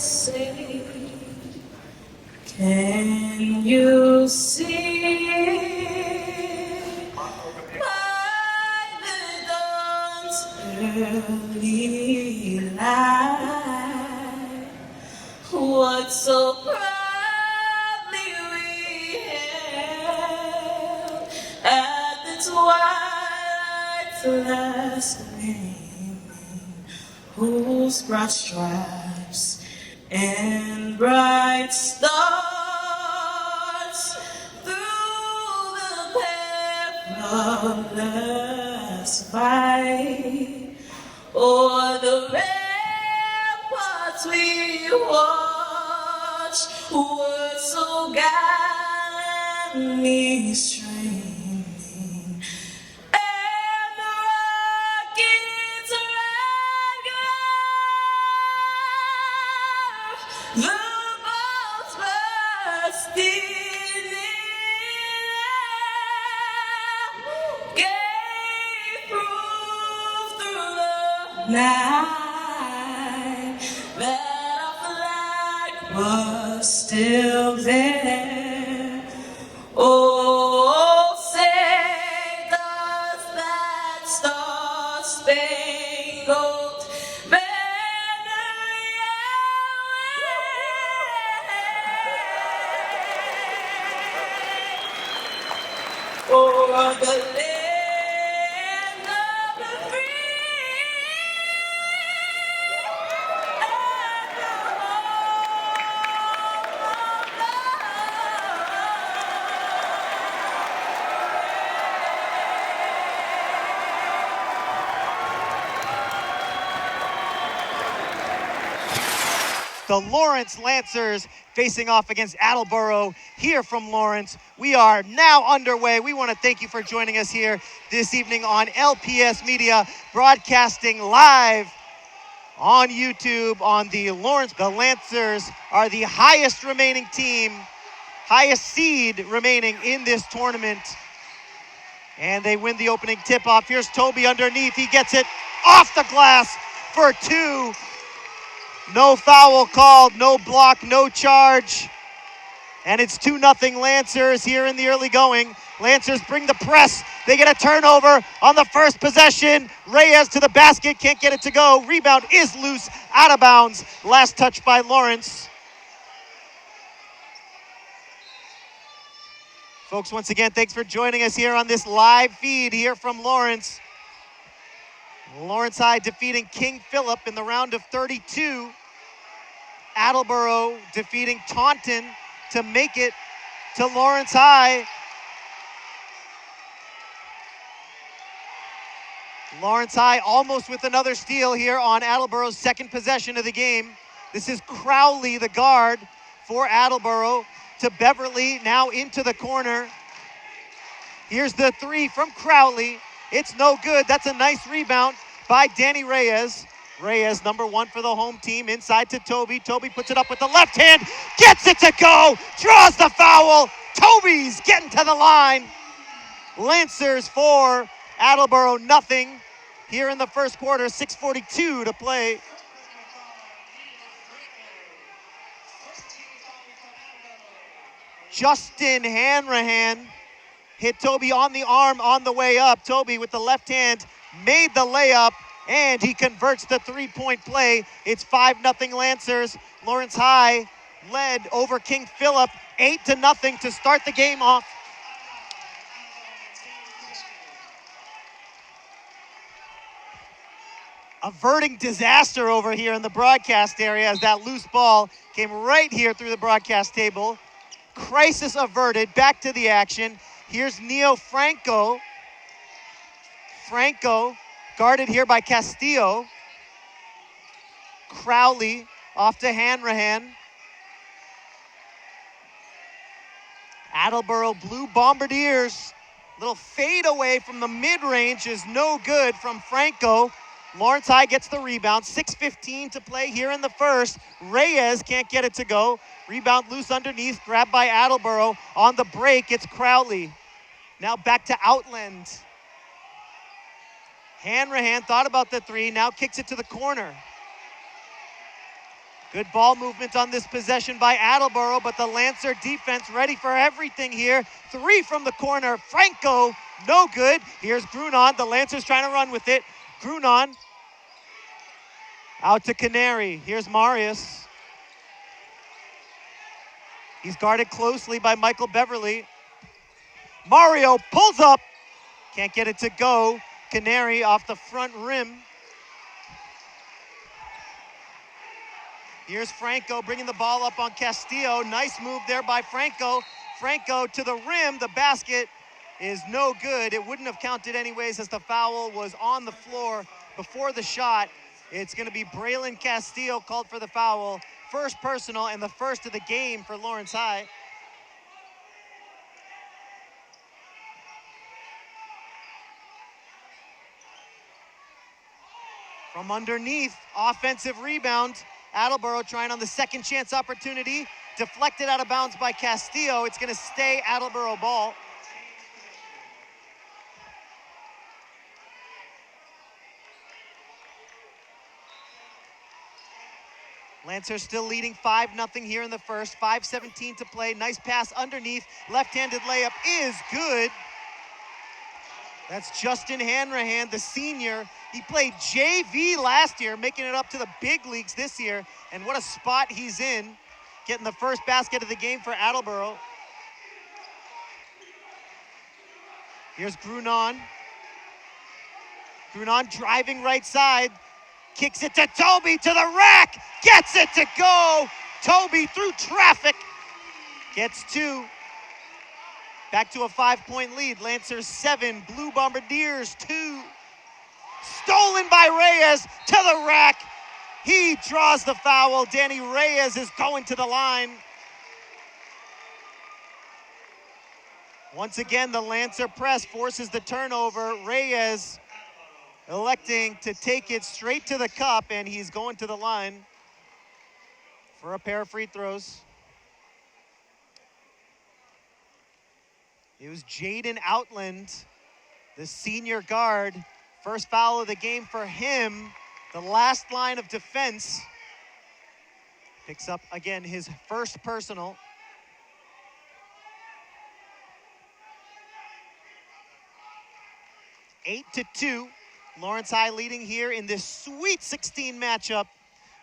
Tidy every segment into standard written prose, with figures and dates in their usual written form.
say, can you see by the dawn's early light what so proudly we hailed at the twilight's last gleaming, whose broad stripes and bright stars through the perilous fight o'er the ramparts we watched were so gallantly streaming, and the rockets rang out, the bolts bursting in, gave proof through the night that our flag was still there. Oh, say does that star-spangled banner yet wave o'er the land of the free and the home of love. The Lawrence Lancers facing off against Attleboro here from Lawrence. We are now underway. We want to thank you for joining us here this evening on LPS Media, broadcasting live on YouTube on the Lawrence. The Lancers are the highest remaining team, highest seed remaining in this tournament. And they win the opening tip-off. Here's Toby underneath. He gets it off the glass for two. No foul called, no block, no charge. And it's 2-0 Lancers here in the early going. Lancers bring the press. They get a turnover on the first possession. Reyes to the basket, can't get it to go. Rebound is loose, out of bounds. Last touch by Lawrence. Folks, once again, thanks for joining us here on this live feed here from Lawrence. Lawrence High defeating King Philip in the round of 32. Attleboro defeating Taunton to make it to Lawrence High. Lawrence High almost with another steal here on Attleboro's second possession of the game. This is Crowley, the guard for Attleboro, to Beverly, now into the corner. Here's the three from Crowley. It's no good. That's a nice rebound by Danny Reyes. Reyes, number one for the home team, inside to Toby. Toby puts it up with the left hand, gets it to go, draws the foul. Toby's getting to the line. Lancers 4, Attleboro nothing. Here in the first quarter, 6:42 to play. Justin Hanrahan hit Toby on the arm on the way up. Toby with the left hand made the layup, and he converts the three-point play. It's 5-0 Lancers. Lawrence High led over King Philip 8-0 to start the game off. Averting disaster over here in the broadcast area as that loose ball came right here through the broadcast table. Crisis averted, back to the action. Here's Neo Franco. Franco guarded here by Castillo. Crowley off to Hanrahan. Attleboro Blue Bombardiers. Little fade away from the mid-range is no good from Franco. Lawrence High gets the rebound. 6:15 to play here in the first. Reyes can't get it to go. Rebound loose underneath, grabbed by Attleboro. On the break, it's Crowley. Now back to Outland. Hanrahan thought about the three, now kicks it to the corner. Good ball movement on this possession by Attleboro, but the Lancer defense ready for everything here. 3 from the corner. Franco, no good. Here's Grunon. The Lancers trying to run with it. Grunon out to Canary. Here's Marius. He's guarded closely by Michael Beverly. Mario pulls up. Can't get it to go. Canary off the front rim. Here's Franco bringing the ball up on Castillo. Nice move there by Franco. Franco to the rim. The basket is no good. It wouldn't have counted anyways as the foul was on the floor before the shot. It's going to be Braylon Castillo called for the foul. First personal and the first of the game for Lawrence High. From underneath, offensive rebound. Attleboro trying on the second chance opportunity. Deflected out of bounds by Castillo. It's going to stay Attleboro ball. Lancers still leading 5-0 here in the first. 5:17 to play. Nice pass underneath. Left-handed layup is good. That's Justin Hanrahan, the senior. He played JV last year, making it up to the big leagues this year. And what a spot he's in, getting the first basket of the game for Attleboro. Here's Grunon. Grunon driving right side. Kicks it to Toby to the rack. Gets it to go. Toby through traffic. Gets 2. Back to a 5-point lead. Lancers 7, Blue Bombardiers 2. Stolen by Reyes to the rack. He draws the foul. Danny Reyes is going to the line. Once again, the Lancer press forces the turnover. Reyes electing to take it straight to the cup, and he's going to the line for a pair of free throws. It was Jaden Outland, the senior guard. First foul of the game for him. The last line of defense. Picks up, again, his first personal. Eight to 2. Lawrence High leading here in this Sweet 16 matchup.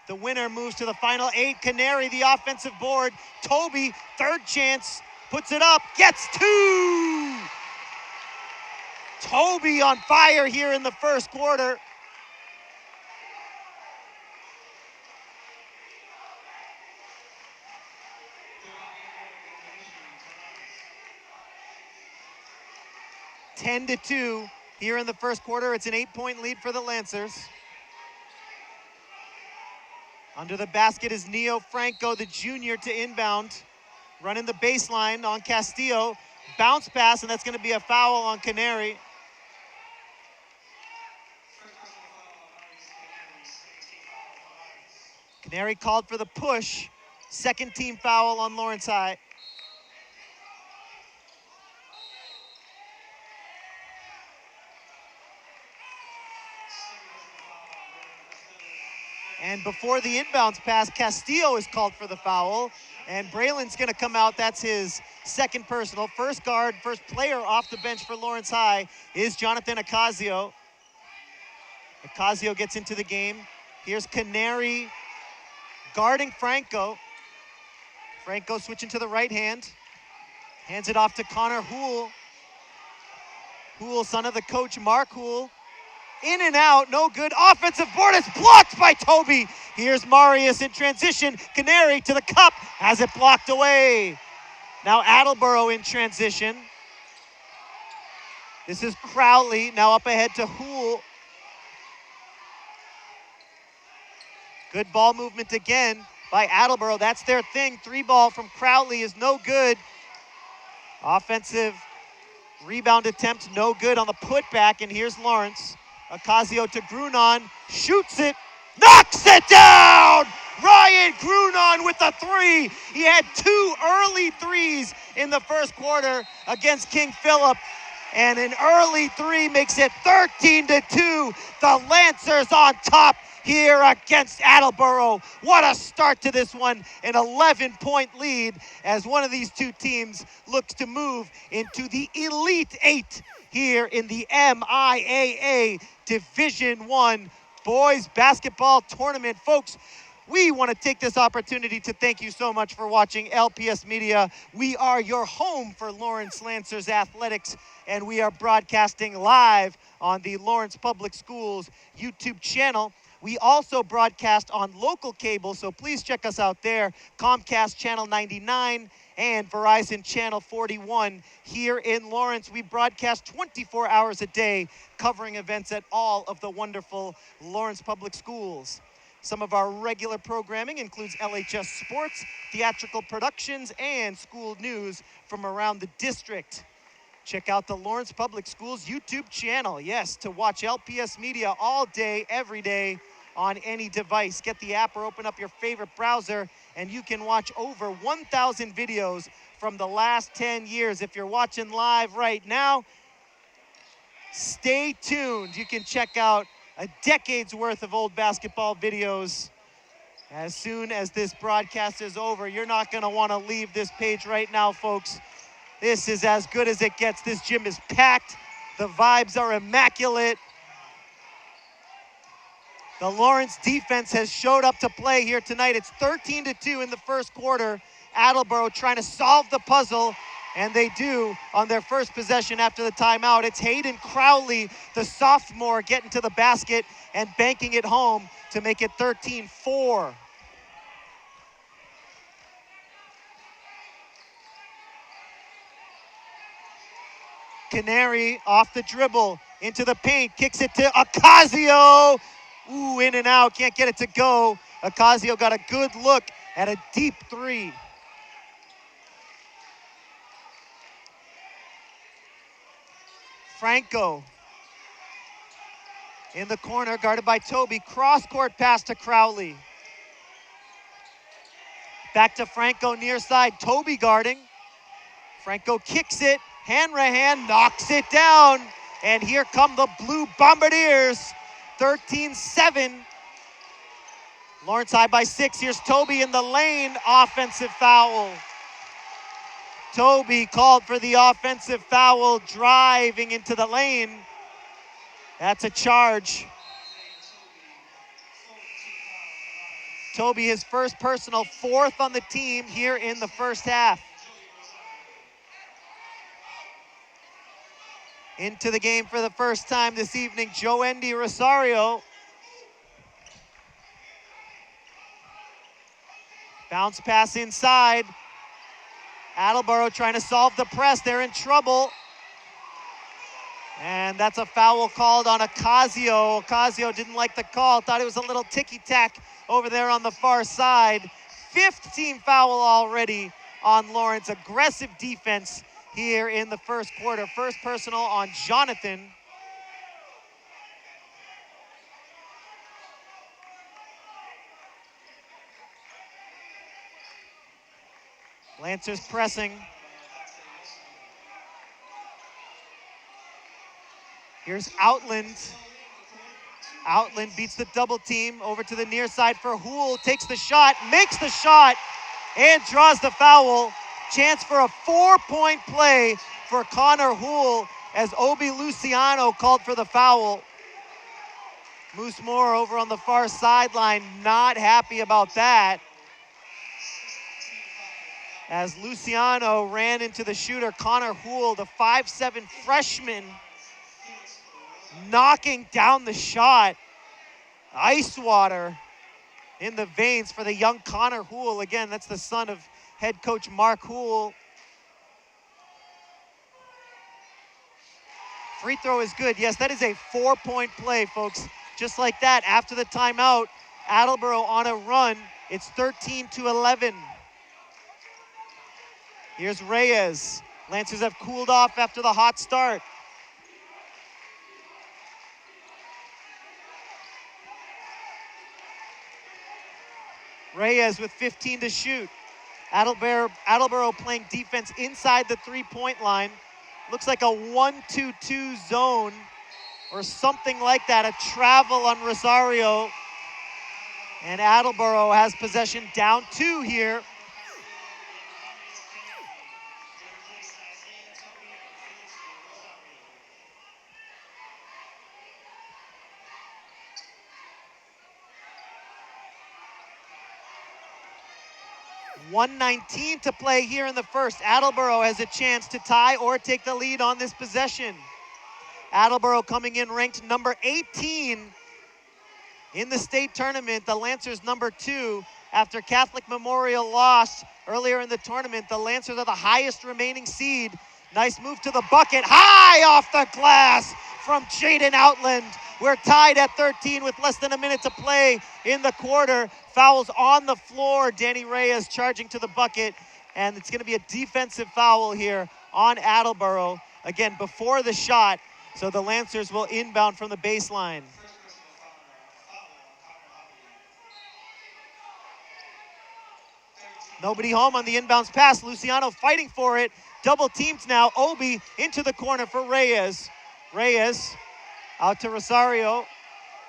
The winner moves to the final 8. Canary, the offensive board. Toby, third chance, puts it up, gets 2. Toby on fire here in the first quarter. Ten to 2 here in the first quarter. It's an 8-point lead for the Lancers. Under the basket is Neo Franco, the junior, to inbound. Running the baseline on Castillo. Bounce pass, and that's going to be a foul on Canary. Canary called for the push. Second team foul on Lawrence High. And before the inbounds pass, Castillo is called for the foul. And Braylon's going to come out. That's his second personal. First guard, first player off the bench for Lawrence High is Jonathan Ocasio. Ocasio gets into the game. Here's Canary guarding Franco. Franco switching to the right hand. Hands it off to Connor Houle. Houle, son of the coach, Mark Houle. In and out, no good. Offensive board is blocked by Toby. Here's Marius in transition. Canary to the cup, has it blocked away. Now Attleboro in transition. This is Crowley, now up ahead to Houle. Good ball movement again by Attleboro. That's their thing. 3-ball from Crowley is no good. Offensive rebound attempt, no good on the putback, and here's Lawrence. Ocasio to Grunon, shoots it, knocks it down! Ryan Grunon with a 3. He had 2 early threes in the first quarter against King Philip, and an early 3 makes it 13 to 2. The Lancers on top here against Attleboro. What a start to this one, an 11-point lead as one of these two teams looks to move into the Elite Eight here in the MIAA Division I Boys Basketball Tournament. Folks, we want to take this opportunity to thank you so much for watching LPS Media. We are your home for Lawrence Lancers athletics, and we are broadcasting live on the Lawrence Public Schools YouTube channel. We also broadcast on local cable, so please check us out there. Comcast Channel 99 and Verizon Channel 41 here in Lawrence. We broadcast 24 hours a day, covering events at all of the wonderful Lawrence Public Schools. Some of our regular programming includes LHS sports, theatrical productions, and school news from around the district. Check out the Lawrence Public Schools YouTube channel, yes, to watch LPS Media all day, every day on any device. Get the app or open up your favorite browser, and you can watch over 1,000 videos from the last 10 years. If you're watching live right now, stay tuned. You can check out a decade's worth of old basketball videos. As soon as this broadcast is over, you're not gonna wanna leave this page right now, folks. This is as good as it gets. This gym is packed. The vibes are immaculate. The Lawrence defense has showed up to play here tonight. It's 13-2 in the first quarter. Attleboro trying to solve the puzzle, and they do on their first possession after the timeout. It's Hayden Crowley, the sophomore, getting to the basket and banking it home to make it 13-4. Canary off the dribble, into the paint, kicks it to Ocasio. Ooh, in and out, can't get it to go. Ocasio got a good look at a deep three. Franco in the corner, guarded by Toby. Cross-court pass to Crowley. Back to Franco near side, Toby guarding. Franco kicks it, Hanrahan knocks it down. And here come the Blue Bombardiers, 13-7. Lawrence high by 6, here's Toby in the lane, offensive foul. Toby called for the offensive foul, driving into the lane. That's a charge. Toby, his first personal, 4th on the team here in the first half. Into the game for the first time this evening, Joendy Rosario. Bounce pass inside. Attleboro trying to solve the press. They're in trouble. And that's a foul called on Ocasio. Ocasio didn't like the call, thought it was a little ticky-tack over there on the far side. 5th team foul already on Lawrence. Aggressive defense here in the first quarter. First personal on Jonathan. Lancers pressing. Here's Outland. Outland beats the double team over to the near side for Houle. Takes the shot, makes the shot, and draws the foul. Chance for a 4-point play for Connor Houle as Obi Luciano called for the foul. Moose Moore over on the far sideline, not happy about that. As Luciano ran into the shooter, Connor Houle, the 5'7" freshman, knocking down the shot. Ice water in the veins for the young Connor Houle. Again, that's the son of head coach Mark Houle. Free throw is good. Yes, that is a 4-point play, folks. Just like that, after the timeout, Attleboro on a run. It's 13-11. Here's Reyes. Lancers have cooled off after the hot start. Reyes with 15 to shoot. Attleboro playing defense inside the 3-point line. Looks like a 1-2-2 zone or something like that. A travel on Rosario. And Attleboro has possession down 2 here. .119 to play here in the first. Attleboro has a chance to tie or take the lead on this possession. Attleboro coming in ranked number 18 in the state tournament. The Lancers number 2 after Catholic Memorial lost earlier in the tournament. The Lancers are the highest remaining seed. Nice move to the bucket. High off the glass from Jaden Outland. We're tied at 13 with less than a minute to play in the quarter. Fouls on the floor. Danny Reyes charging to the bucket. And it's going to be a defensive foul here on Attleboro. Again, before the shot. So the Lancers will inbound from the baseline. Nobody home on the inbounds pass. Luciano fighting for it. Double teamed now. Obi into the corner for Reyes. Reyes out to Rosario.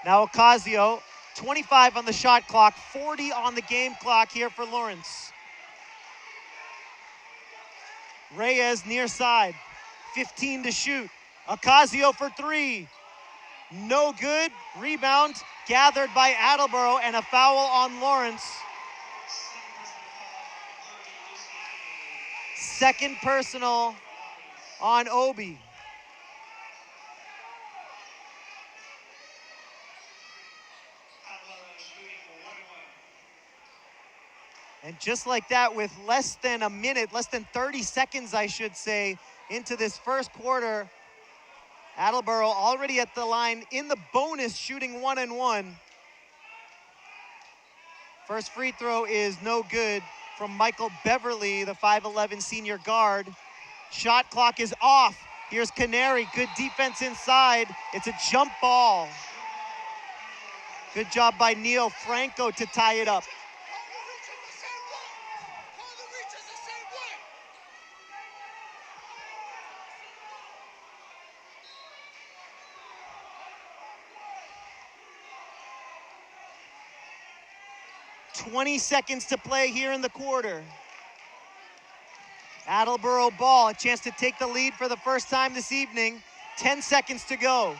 Now Ocasio. 25 on the shot clock. 40 on the game clock here for Lawrence. Reyes near side. 15 to shoot. Ocasio for 3. No good. Rebound gathered by Attleboro and a foul on Lawrence. Second personal on Obi. And just like that, with less than a minute, less than 30 seconds, I should say, into this first quarter, Attleboro already at the line in the bonus, shooting 1-and-1. First free throw is no good from Michael Beverly, the 5'11 senior guard. Shot clock is off. Here's Canary, good defense inside. It's a jump ball. Good job by Neo Franco to tie it up. 20 seconds to play here in the quarter. Attleboro ball, a chance to take the lead for the first time this evening. 10 seconds to go.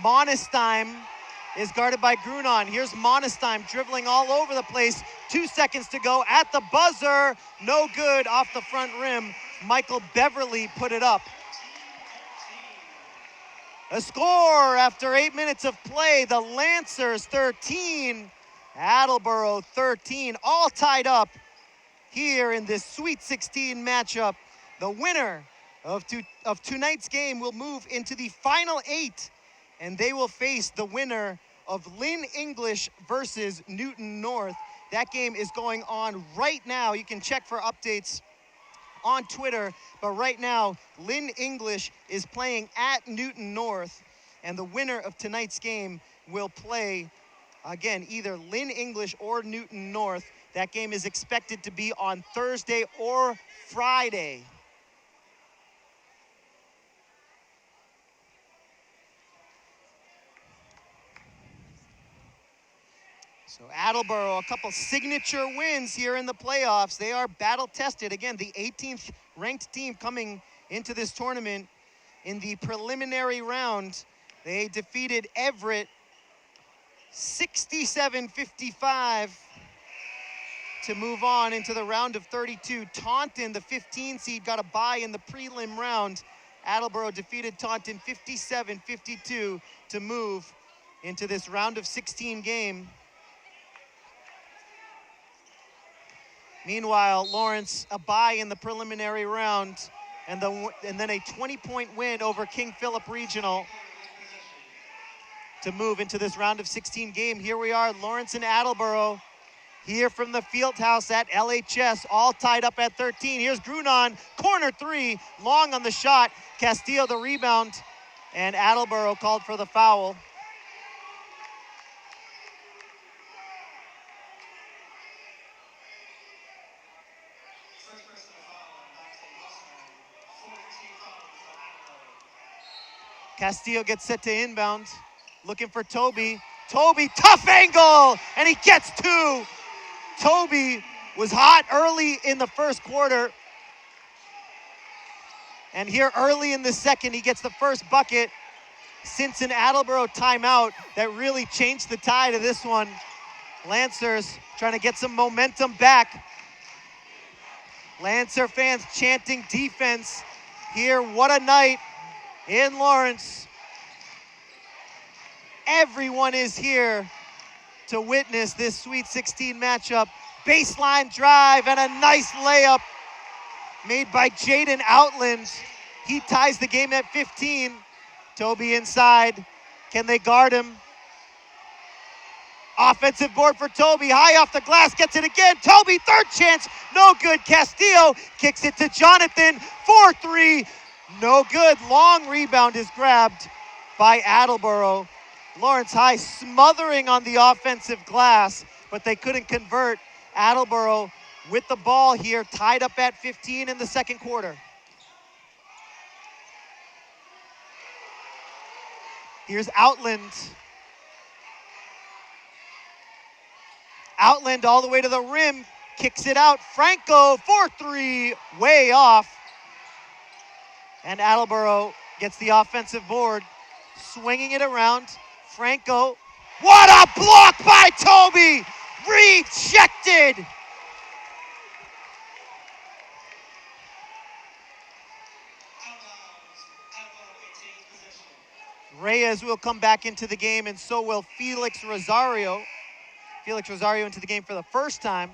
Monestheim is guarded by Grunon. Here's Monestheim dribbling all over the place. 2 seconds to go at the buzzer. No good off the front rim. Michael Beverly put it up. A score after 8 minutes of play. The Lancers 13, Attleboro 13, all tied up here in this Sweet 16 matchup. The winner of tonight's game will move into the final 8, and they will face the winner of Lynn English versus Newton North. That game is going on right now. You can check for updates on Twitter, but right now, Lynn English is playing at Newton North, and the winner of tonight's game will play, again, either Lynn English or Newton North. That game is expected to be on Thursday or Friday. So Attleboro, a couple signature wins here in the playoffs. They are battle-tested. Again, the 18th ranked team coming into this tournament. In the preliminary round, they defeated Everett 67-55 to move on into the round of 32. Taunton, the 15 seed, got a bye in the prelim round. Attleboro defeated Taunton 57-52 to move into this round of 16 game. Meanwhile, Lawrence, a bye in the preliminary round, and then a 20-point win over King Philip Regional to move into this round of 16 game. Here we are, Lawrence and Attleboro, here from the field house at LHS, all tied up at 13. Here's Grunon, corner 3, long on the shot. Castillo the rebound, and Attleboro called for the foul. Castillo gets set to inbound, looking for Toby. Toby, tough angle, and he gets two. Toby was hot early in the first quarter. And here early in the second, he gets the first bucket since an Attleboro timeout that really changed the tide of this one. Lancers trying to get some momentum back. Lancer fans chanting defense here. What a night in Lawrence. Everyone is here to witness this Sweet 16 matchup. Baseline drive and a nice layup made by Jaden Outland. He ties the game at 15. Toby inside. Can they guard him? Offensive board for Toby. High off the glass, gets it again. Toby, third chance. No good. Castillo kicks it to Jonathan. 4-3. No good. Long rebound is grabbed by Attleboro. Lawrence High smothering on the offensive glass, but they couldn't convert. Attleboro with the ball here, tied up at 15 in the second quarter. Here's Outland. Outland all the way to the rim, kicks it out. Franco, 4-3, way off. And Attleboro gets the offensive board, swinging it around. Franco, what a block by Toby! Rejected! Reyes will come back into the game, and so will Felix Rosario. Felix Rosario into the game for the first time.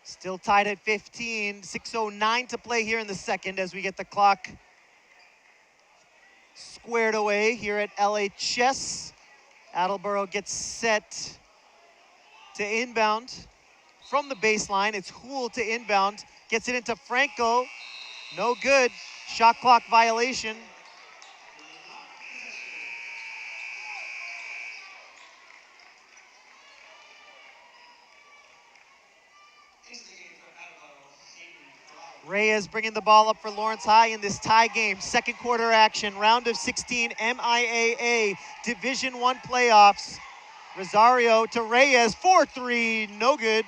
Still tied at 15, 6:09 to play here in the second as we get the clock squared away here at LHS. Attleboro gets set to inbound from the baseline. It's Hool to inbound, gets it into Franco. No good, shot clock violation. Reyes bringing the ball up for Lawrence High in this tie game. Second quarter action, round of 16 MIAA Division I playoffs. Rosario to Reyes, 4-3, no good.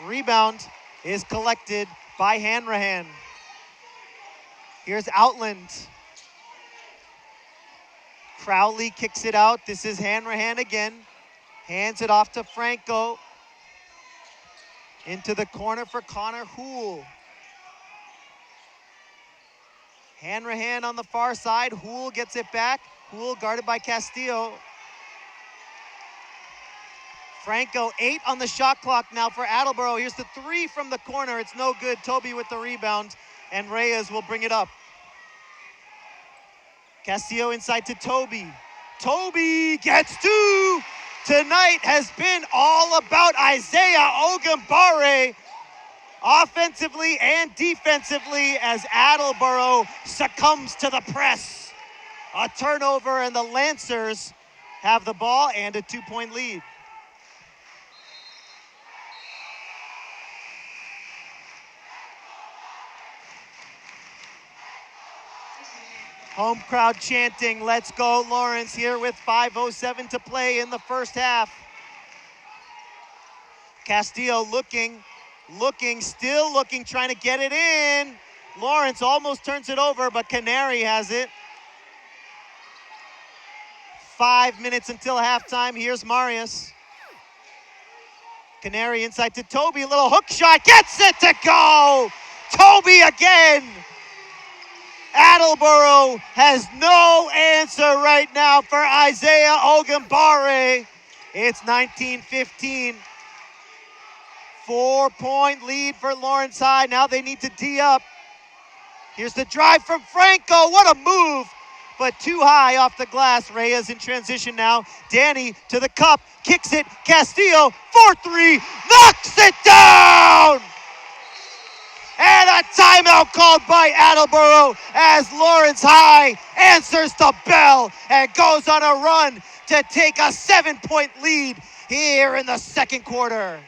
Rebound is collected by Hanrahan. Here's Outland. Crowley kicks it out. This is Hanrahan again. Hands it off to Franco. Into the corner for Connor Hool. Hanrahan on the far side. Hool gets it back. Hool guarded by Castillo. Franco, 8 on the shot clock now for Attleboro. Here's the 3 from the corner. It's no good. Toby with the rebound, and Reyes will bring it up. Castillo inside to Toby. Toby gets 2. Tonight has been all about Isaiah Ogambare, offensively and defensively, as Attleboro succumbs to the press. A turnover, and the Lancers have the ball and a 2-point lead. Home crowd chanting, "Let's go Lawrence," here with 5:07 to play in the first half. Castillo looking, still looking, trying to get it in. Lawrence almost turns it over, but Canary has it. 5 minutes until halftime. Here's Marius. Canary inside to Toby, a little hook shot, gets it to go! Toby again! Attleboro has no answer right now for Isaiah Ogambare. It's 19-15. 4-point lead for Lawrence High. Now they need to D up. Here's the drive from Franco. What a move, but too high off the glass. Reyes in transition now. Danny to the cup, kicks it. Castillo, 4-3, knocks it down! And a timeout called by Attleboro as Lawrence High answers the bell and goes on a run to take a 7-point lead here in the second quarter.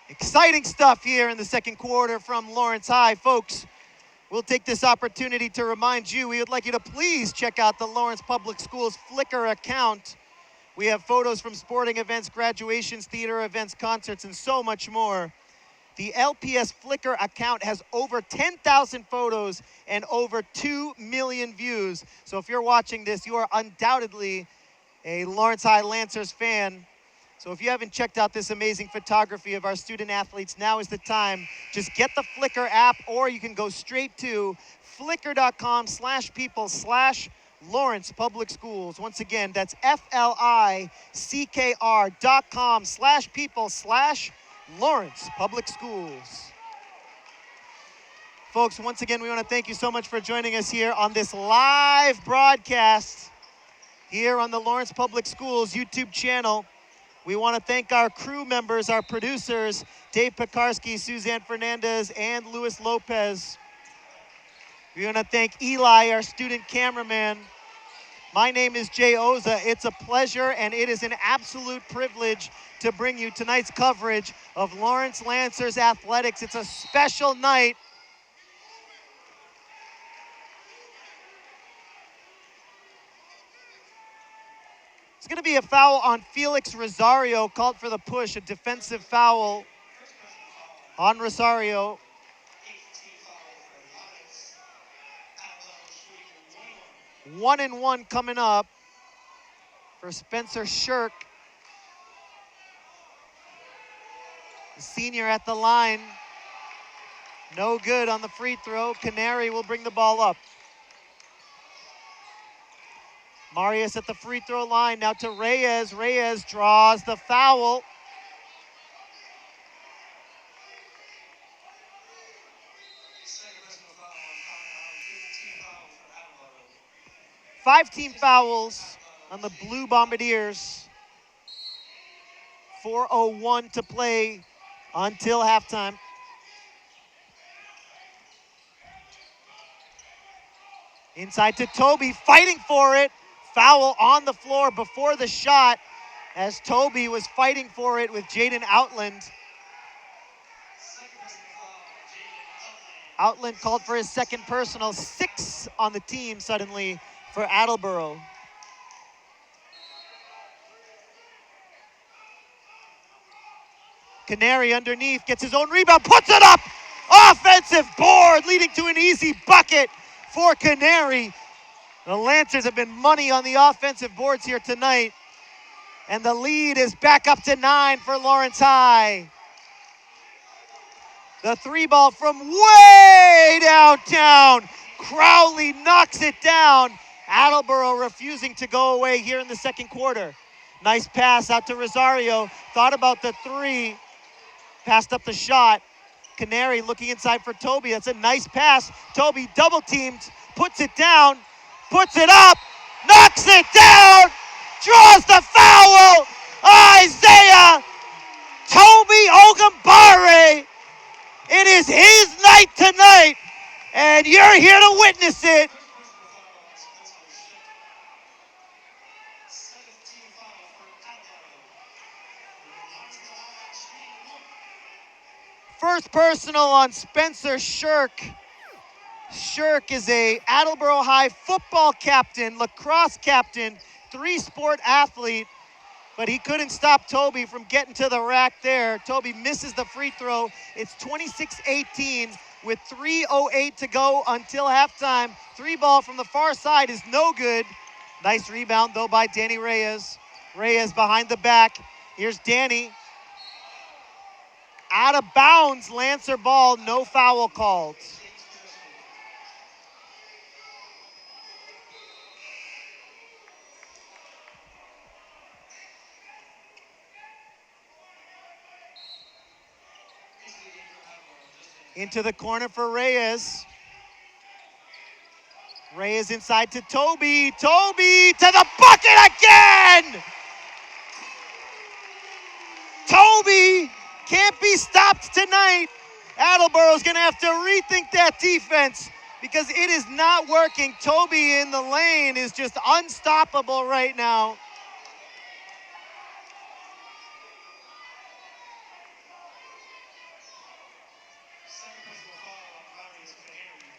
Exciting stuff here in the second quarter from Lawrence High, folks. We'll take this opportunity to remind you, we would like you to please check out the Lawrence Public Schools Flickr account. We have photos from sporting events, graduations, theater events, concerts, and so much more. The LPS Flickr account has over 10,000 photos and over 2 million views. So if you're watching this, you are undoubtedly a Lawrence High Lancers fan. So if you haven't checked out this amazing photography of our student athletes, now is the time. Just get the Flickr app, or you can go straight to flickr.com/people/Lawrence Public Schools. Once again, that's FLICKR.com/people/Lawrence Public Schools. Folks, once again, we want to thank you so much for joining us here on this live broadcast here on the Lawrence Public Schools YouTube channel. We want to thank our crew members, our producers, Dave Pekarsky, Suzanne Fernandez, and Luis Lopez. We want to thank Eli, our student cameraman. My name is Jay Oza. It's a pleasure and it is an absolute privilege to bring you tonight's coverage of Lawrence Lancers athletics. It's a special night. It's going to be a foul on Felix Rosario, called for the push, a defensive foul on Rosario. One and one coming up for Spencer Shirk, the senior at the line. No good on the free throw. Canary will bring the ball up. Marius at the free throw line, now to Reyes. Reyes draws the foul. Five team fouls on the Blue Bombardiers. 4:01 to play until halftime. Inside to Toby, fighting for it. Foul on the floor before the shot as Toby was fighting for it with Jaden Outland. Outland called for his second personal, 6 on the team suddenly for Attleboro. Canary underneath, gets his own rebound, puts it up! Offensive board leading to an easy bucket for Canary. The Lancers have been money on the offensive boards here tonight. And the lead is back up to 9 for Lawrence High. The three ball from way downtown. Crowley knocks it down. Attleboro refusing to go away here in the second quarter. Nice pass out to Rosario. Thought about the three. Passed up the shot. Canary looking inside for Toby. That's a nice pass. Toby double teamed. Puts it down. Puts it up. Knocks it down. Draws the foul. Isaiah Toby Ogambare. It is his night tonight. And you're here to witness it. First personal on Spencer Shirk. Shirk is a Attleboro High football captain, lacrosse captain, 3-sport athlete, but he couldn't stop Toby from getting to the rack there. Toby misses the free throw. It's 26-18 with 3:08 to go until halftime. Three ball from the far side is no good. Nice rebound though by Danny Reyes. Reyes behind the back. Here's Danny. Out of bounds, Lancer ball, no foul called. Into the corner for Reyes. Ray is inside to Toby. Toby to the bucket again! Toby can't be stopped tonight. Attleboro's going to have to rethink that defense because it is not working. Toby in the lane is just unstoppable right now.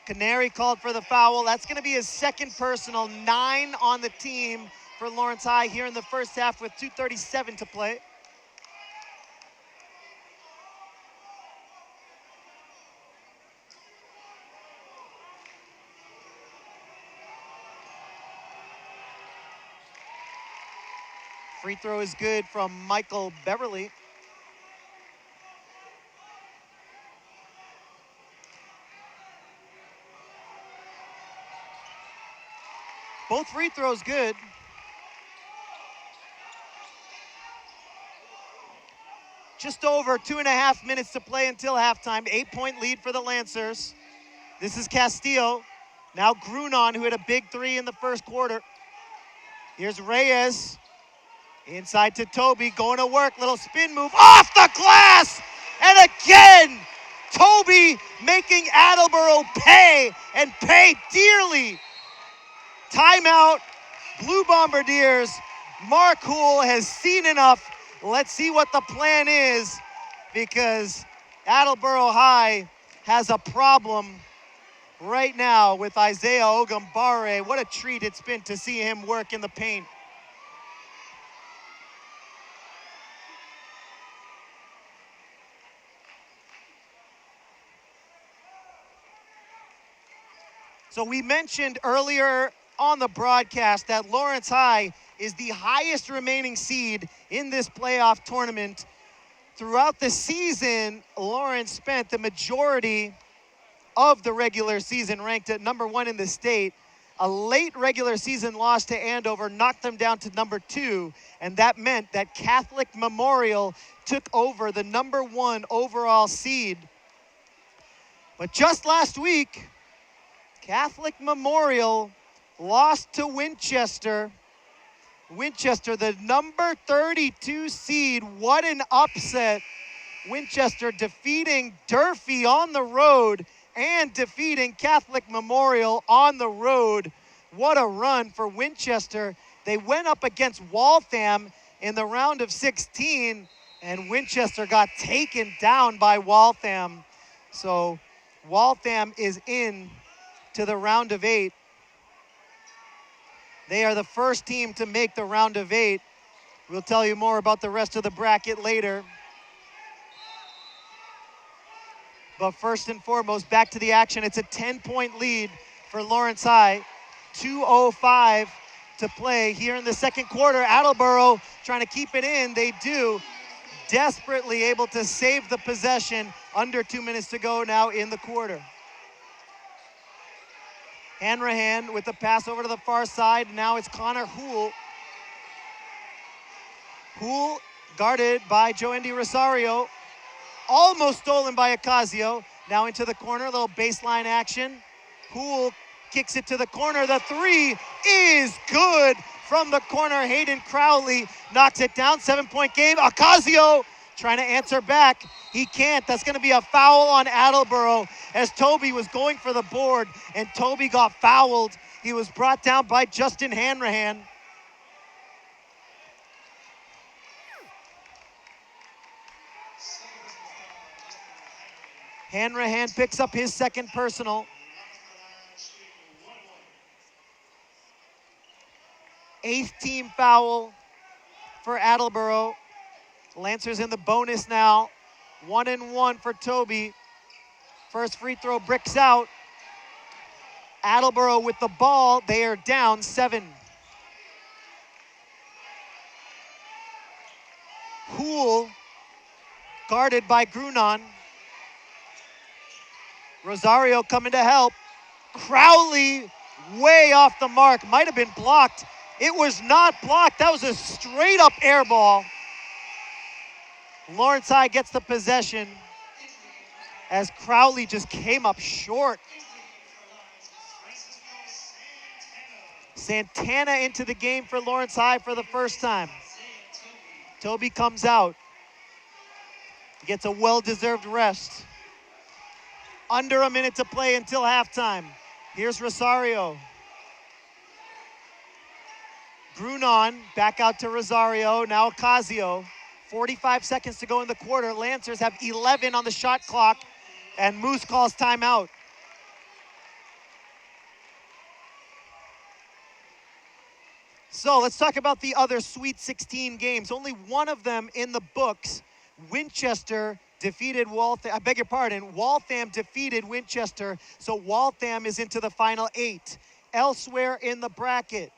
Canary called for the foul. That's going to be his second personal, 9 on the team for Lawrence High here in the first half with 2:37 to play. Free throw is good from Michael Beverly. Both free throws good. Just over 2.5 minutes to play until halftime. 8-point lead for the Lancers. This is Castillo. Now Grunon, who hit a big three in the first quarter. Here's Reyes. Inside to Toby, going to work. Little spin move off the glass. And again, Toby making Attleboro pay and pay dearly. Timeout, Blue Bombardiers. Mark Hool has seen enough. Let's see what the plan is because Attleboro High has a problem right now with Isaiah Ogambare. What a treat it's been to see him work in the paint. So we mentioned earlier on the broadcast that Lawrence High is the highest remaining seed in this playoff tournament. Throughout the season, Lawrence spent the majority of the regular season ranked at number 1 in the state. A late regular season loss to Andover knocked them down to number 2, and that meant that Catholic Memorial took over the number 1 overall seed. But just last week, Catholic Memorial lost to Winchester. Winchester, the number 32 seed. What an upset. Winchester defeating Durfee on the road and defeating Catholic Memorial on the road. What a run for Winchester. They went up against Waltham in the round of 16, and Winchester got taken down by Waltham. So Waltham is in to the round of 8. They are the first team to make the round of 8. We'll tell you more about the rest of the bracket later. But first and foremost, back to the action. It's a 10-point lead for Lawrence High. 2:05 to play here in the second quarter. Attleboro trying to keep it in. They do. Desperately able to save the possession. Under 2 minutes to go now in the quarter. Hanrahan with the pass over to the far side. Now it's Connor Hool. Hool guarded by Joendi Rosario. Almost stolen by Ocasio. Now into the corner, a little baseline action. Hool kicks it to the corner. The three is good from the corner. Hayden Crowley knocks it down. 7-point game. Ocasio trying to answer back. He can't. That's going to be a foul on Attleboro as Toby was going for the board and Toby got fouled. He was brought down by Justin Hanrahan. Hanrahan picks up his second personal. 8th team foul for Attleboro. Lancers in the bonus now. 1-1 for Toby. First free throw bricks out. Attleboro with the ball. They are down 7. Hool guarded by Grunon. Rosario coming to help. Crowley way off the mark. Might have been blocked. It was not blocked. That was a straight up air ball. Lawrence High gets the possession as Crowley just came up short. Santana into the game for Lawrence High for the first time. Toby comes out. Gets a well-deserved rest. Under a minute to play until halftime. Here's Rosario. Grunon back out to Rosario. Now Ocasio. 45 seconds to go in the quarter. Lancers have 11 on the shot clock, and Moose calls timeout. So let's talk about the other Sweet 16 games. Only one of them in the books. Winchester defeated Waltham. I beg your pardon. Waltham defeated Winchester, so Waltham is into the final 8. Elsewhere in the bracket,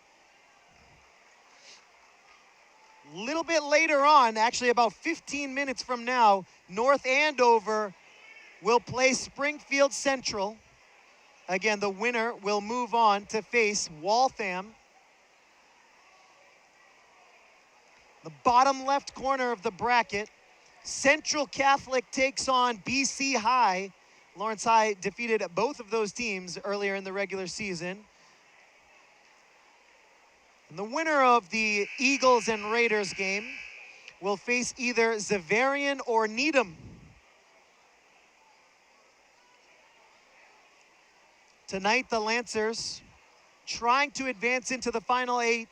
little bit later on, actually about 15 minutes from now, North Andover will play Springfield Central. Again, the winner will move on to face Waltham. The bottom left corner of the bracket, Central Catholic takes on BC High. Lawrence High defeated both of those teams earlier in the regular season. And the winner of the Eagles and Raiders game will face either Xaverian or Needham. Tonight, the Lancers trying to advance into the final 8.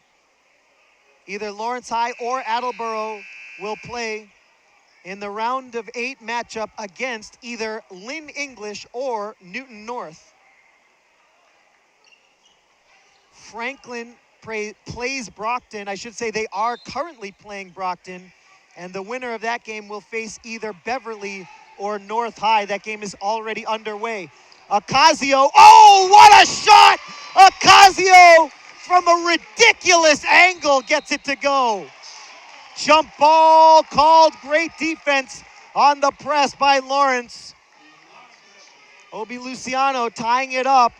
Either Lawrence High or Attleboro will play in the round of 8 matchup against either Lynn English or Newton North. Franklin plays Brockton. I should say they are currently playing Brockton, and the winner of that game will face either Beverly or North High. That game is already underway. Ocasio, oh, what a shot! Ocasio from a ridiculous angle gets it to go. Jump ball called. Great defense on the press by Lawrence. Obi Luciano tying it up.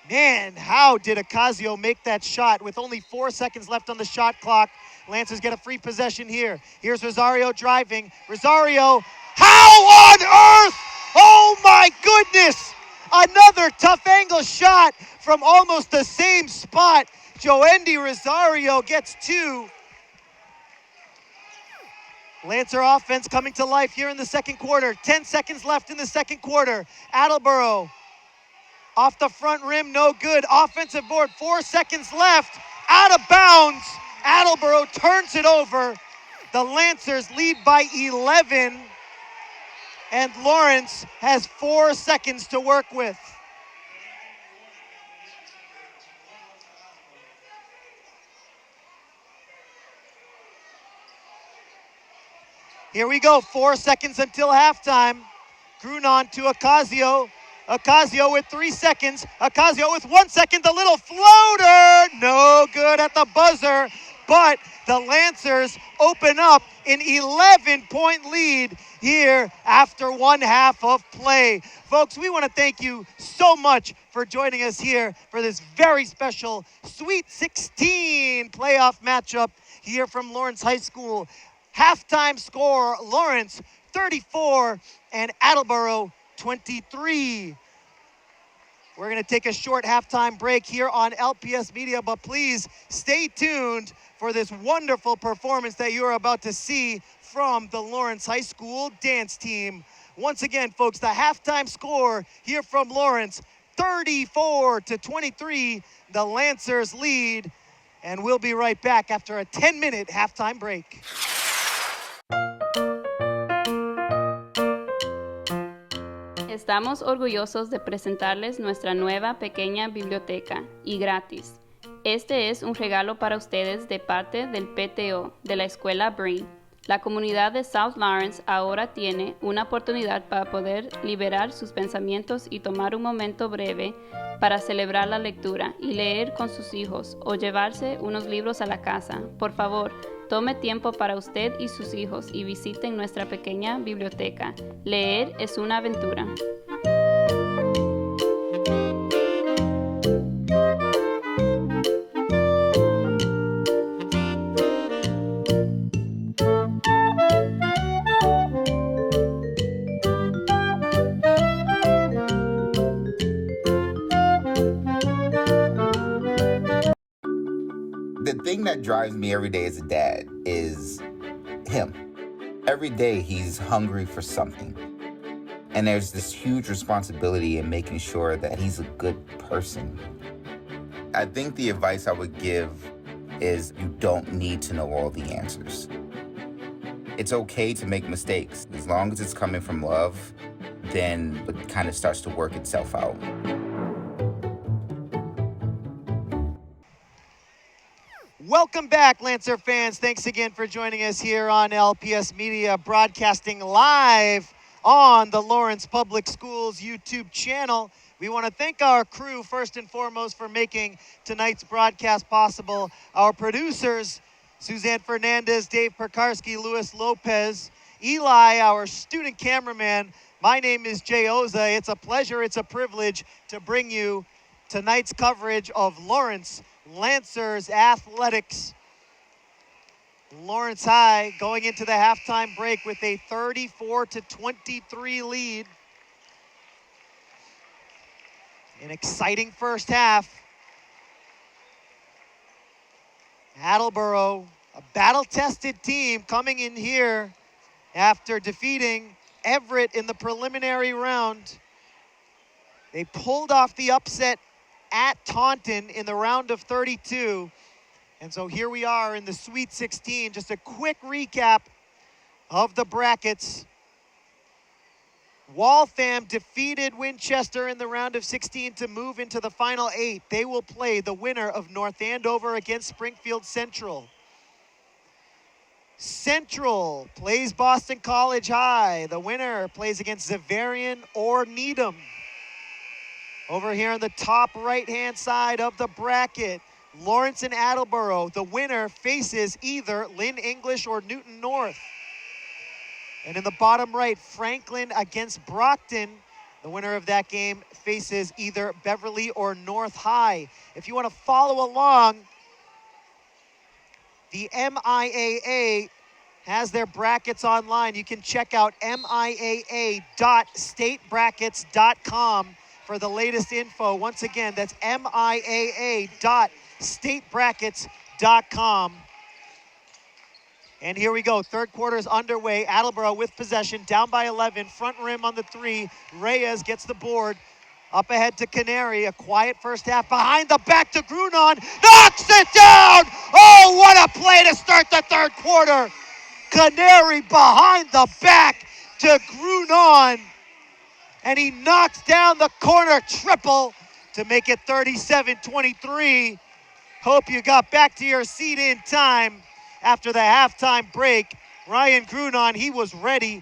Man, how did Ocasio make that shot with only 4 seconds left on the shot clock? Lancers get a free possession here. Here's Rosario driving. Rosario, how on earth? Oh my goodness! Another tough angle shot from almost the same spot. Joendy Rosario gets 2. Lancer offense coming to life here in the second quarter. 10 seconds left in the second quarter. Attleboro off the front rim, no good. Offensive board, 4 seconds left. Out of bounds. Attleboro turns it over. The Lancers lead by 11. And Lawrence has 4 seconds to work with. Here we go, 4 seconds until halftime. Grunon to Ocasio. Ocasio with 3 seconds. Ocasio with 1 second, the little floater. No good at the buzzer, but the Lancers open up an 11-point lead here after 1 half of play. Folks, we want to thank you so much for joining us here for this very special Sweet 16 playoff matchup here from Lawrence High School. Halftime score, Lawrence 34 and Attleboro 23. We're going to take a short halftime break here on LPS Media, but please stay tuned for this wonderful performance that you are about to see from the Lawrence High School dance team. Once again, folks, the halftime score here from Lawrence, 34-23. The Lancers lead, and we'll be right back after a 10-minute halftime break. Estamos orgullosos de presentarles nuestra nueva pequeña biblioteca y gratis. Este es un regalo para ustedes de parte del PTO de la Escuela Breen. La comunidad de South Lawrence ahora tiene una oportunidad para poder liberar sus pensamientos y tomar un momento breve para celebrar la lectura y leer con sus hijos o llevarse unos libros a la casa. Por favor, tome tiempo para usted y sus hijos y visiten nuestra pequeña biblioteca. Leer es una aventura. drives me every day as a dad is him. Every day he's hungry for something. And there's this huge responsibility in making sure that he's a good person. I think the advice I would give is you don't need to know all the answers. It's okay to make mistakes. As long as it's coming from love, then it kind of starts to work itself out. Welcome back, Lancer fans. Thanks again for joining us here on LPS Media, broadcasting live on the Lawrence Public Schools YouTube channel. We want to thank our crew first and foremost for making tonight's broadcast possible. Our producers, Suzanne Fernandez, Dave Perkarski, Luis Lopez, Eli, our student cameraman. My name is Jay Oza. It's a pleasure, it's a privilege to bring you tonight's coverage of Lawrence Lancers athletics. Lawrence High going into the halftime break with a 34-23 lead. An exciting first half. Attleboro, a battle-tested team coming in here after defeating Everett in the preliminary round. They pulled off the upset at Taunton in the round of 32. And so here we are in the Sweet 16. Just a quick recap of the brackets. Waltham defeated Winchester in the round of 16 to move into the final 8. They will play the winner of North Andover against Springfield Central. Central plays Boston College High. The winner plays against Xaverian or Needham. Over here on the top right-hand side of the bracket, Lawrence and Attleboro. The winner faces either Lynn English or Newton North. And in the bottom right, Franklin against Brockton. The winner of that game faces either Beverly or North High. If you want to follow along, the MIAA has their brackets online. You can check out MIAA.statebrackets.com for the latest info. Once again, that's MIAA.statebrackets.com. And here we go. Third quarter is underway. Attleboro with possession, down by 11. Front rim on the 3. Reyes gets the board. Up ahead to Canary. A quiet first half. Behind the back to Grunon. Knocks it down! Oh, what a play to start the third quarter. Canary behind the back to Grunon. And he knocks down the corner triple to make it 37-23. Hope you got back to your seat in time after the halftime break. Ryan Grunon, he was ready.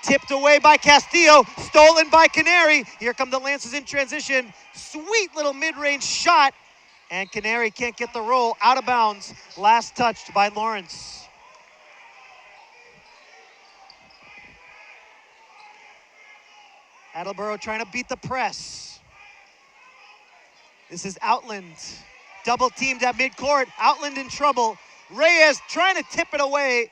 Tipped away by Castillo, stolen by Canary. Here come the Lancers in transition. Sweet little mid-range shot. And Canary can't get the roll, out of bounds. Last touched by Lawrence. Attleboro trying to beat the press. This is Outland. Double teamed at midcourt. Outland in trouble. Reyes trying to tip it away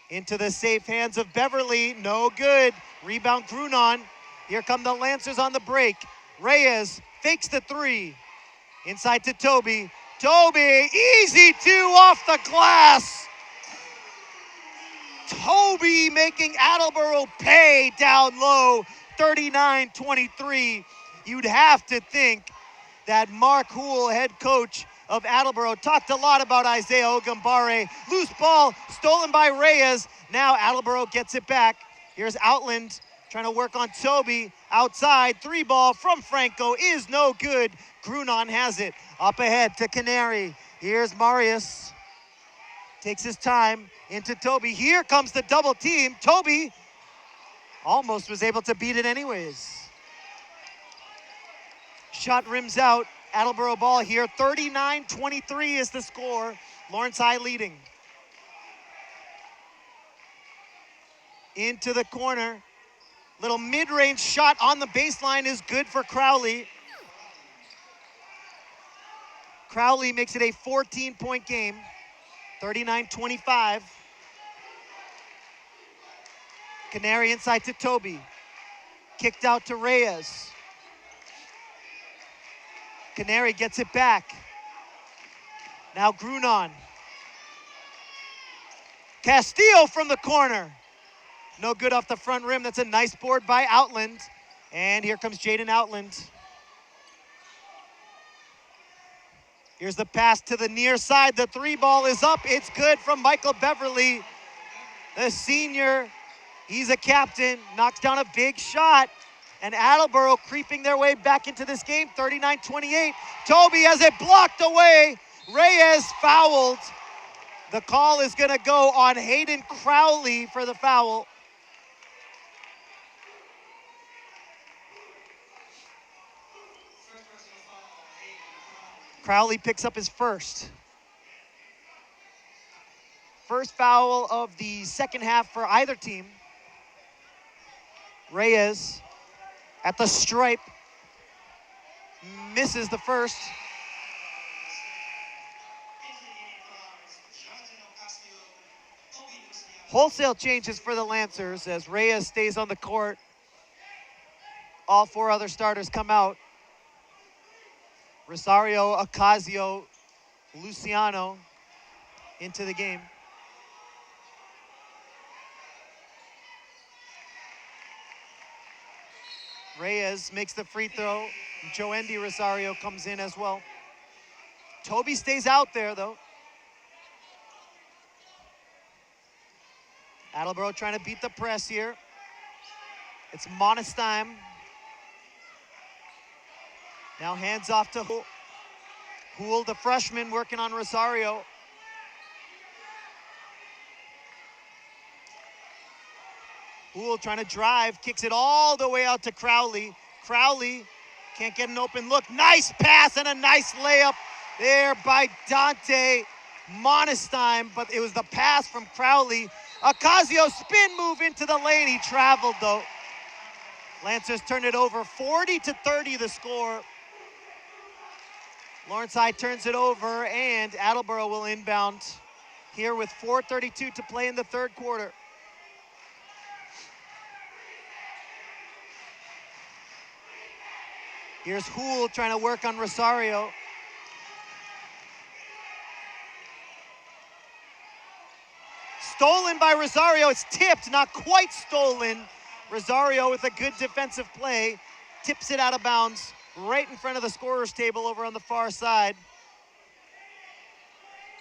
into the safe hands of Beverly. No good. Rebound Grunon. Here come the Lancers on the break. Reyes fakes the 3. Inside to Toby. Toby, easy 2 off the glass. Toby making Attleboro pay down low, 39-23. You'd have to think that Mark Houle, head coach of Attleboro, talked a lot about Isaiah Ogambare. Loose ball stolen by Reyes. Now Attleboro gets it back. Here's Outland trying to work on Toby. Outside, 3 ball from Franco is no good. Grunon has it. Up ahead to Canary. Here's Marius. Takes his time into Toby. Here comes the double team. Toby almost was able to beat it anyways. Shot rims out. Attleboro ball here. 39-23 is the score. Lawrence High leading. Into the corner. Little mid-range shot on the baseline is good for Crowley. Crowley makes it a 14-point game. 39-25. Canary inside to Toby. Kicked out to Reyes. Canary gets it back. Now Grunon. Castillo from the corner. No good off the front rim. That's a nice board by Outland. And here comes Jaden Outland. Here's the pass to the near side. The three ball is up. It's good from Michael Beverly. The senior, he's a captain, knocks down a big shot. And Attleboro creeping their way back into this game, 39-28. Toby has it blocked away. Reyes fouled. The call is gonna go on Hayden Crowley for the foul. Crowley picks up his first. First foul of the second half for either team. Reyes at the stripe, misses the first. Wholesale changes for the Lancers as Reyes stays on the court. All four other starters come out. Rosario, Ocasio, Luciano into the game. Reyes makes the free throw. Joendi Rosario comes in as well. Toby stays out there though. Attleboro trying to beat the press here. It's Monestheim. Now hands off to Hool. Hool, the freshman, working on Rosario. Hool trying to drive, kicks it all the way out to Crowley. Crowley can't get an open look. Nice pass and a nice layup there by Dante Monestheim, but it was the pass from Crowley. Ocasio spin move into the lane. He traveled though. Lancers turn it over, 40-30 the score. Lawrence High turns it over and Attleboro will inbound here with 4:32 to play in the third quarter. Here's Hool trying to work on Rosario. Stolen by Rosario. It's tipped, not quite stolen. Rosario with a good defensive play. Tips it out of bounds right in front of the scorer's table over on the far side.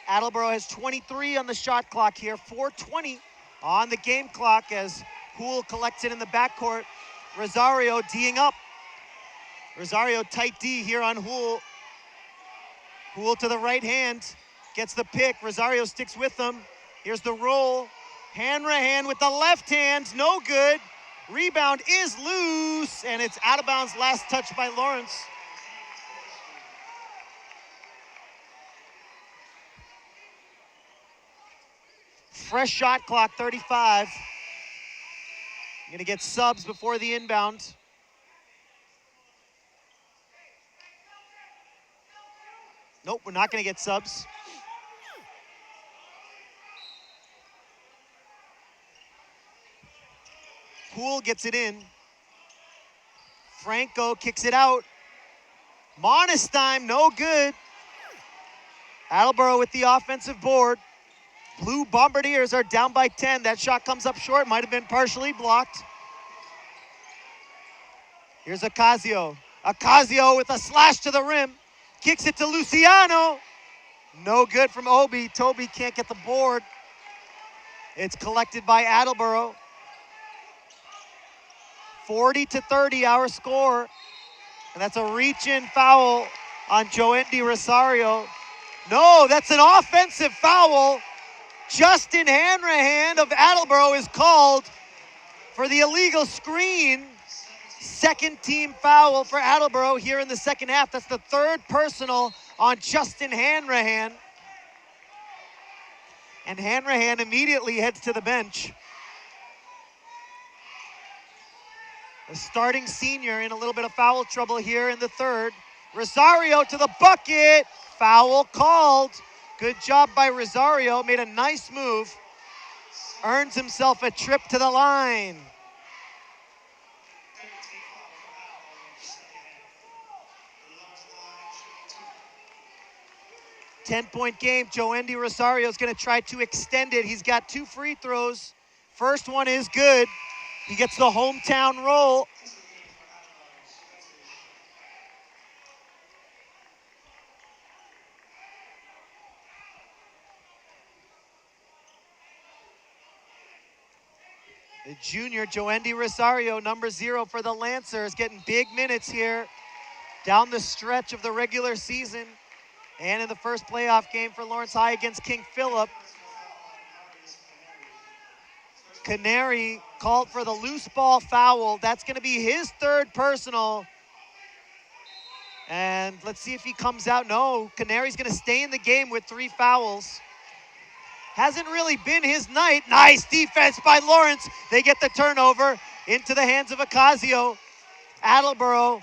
Attleboro has 23 on the shot clock here. 4:20 on the game clock as Hool collects it in the backcourt. Rosario D'ing up. Rosario tight D here on Hool. Hool to the right hand, gets the pick. Rosario sticks with them. Here's the roll. Hanrahan with the left hand, no good. Rebound is loose, and it's out of bounds. Last touch by Lawrence. Fresh shot clock, 35. Gonna get subs before the inbound. Nope, we're not gonna get subs. Hool gets it in. Franco kicks it out. Monestheim, no good. Attleboro with the offensive board. Blue Bombardiers are down by 10. That shot comes up short, might have been partially blocked. Here's Ocasio. Ocasio with a slash to the rim. Kicks it to Luciano. No good from Obi. Toby can't get the board. It's collected by Attleboro. 40-30 our score. And that's a reach-in foul on Joendi Rosario. No, that's an offensive foul. Justin Hanrahan of Attleboro is called for the illegal screen. Second team foul for Attleboro here in the second half. That's the third personal on Justin Hanrahan. And Hanrahan immediately heads to the bench. The starting senior in a little bit of foul trouble here in the third. Rosario to the bucket. Foul called. Good job by Rosario. Made a nice move. Earns himself a trip to the line. 10-point game. Joendy Rosario is going to try to extend it. He's got 2 free throws. First one is good. He gets the hometown roll. The junior, Joendy Rosario, number 0 for the Lancers, getting big minutes here down the stretch of the regular season and in the first playoff game for Lawrence High against King Philip. Canary called for the loose ball foul. That's going to be his 3rd personal. And let's see if he comes out. No, Canary's going to stay in the game with 3 fouls. Hasn't really been his night. Nice defense by Lawrence. They get the turnover into the hands of Ocasio. Attleboro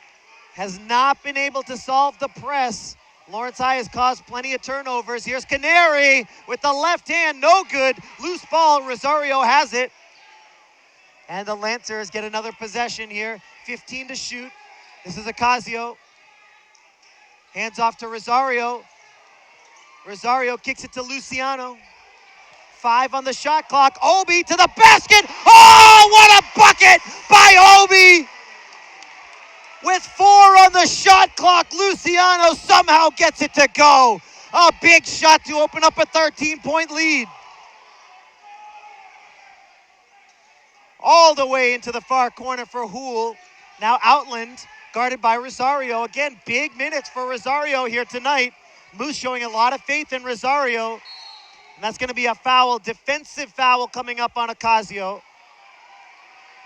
has not been able to solve the press. Lawrence High has caused plenty of turnovers. Here's Canary with the left hand. No good. Loose ball. Rosario has it. And the Lancers get another possession here. 15 to shoot. This is Ocasio. Hands off to Rosario. Rosario kicks it to Luciano. 5 on the shot clock. Obi to the basket. Oh, what a bucket by Obi! With 4 on the shot clock, Luciano somehow gets it to go. A big shot to open up a 13-point lead. All the way into the far corner for Houle. Now Outland, guarded by Rosario. Again, big minutes for Rosario here tonight. Moose showing a lot of faith in Rosario. And that's going to be a foul, defensive foul coming up on Ocasio.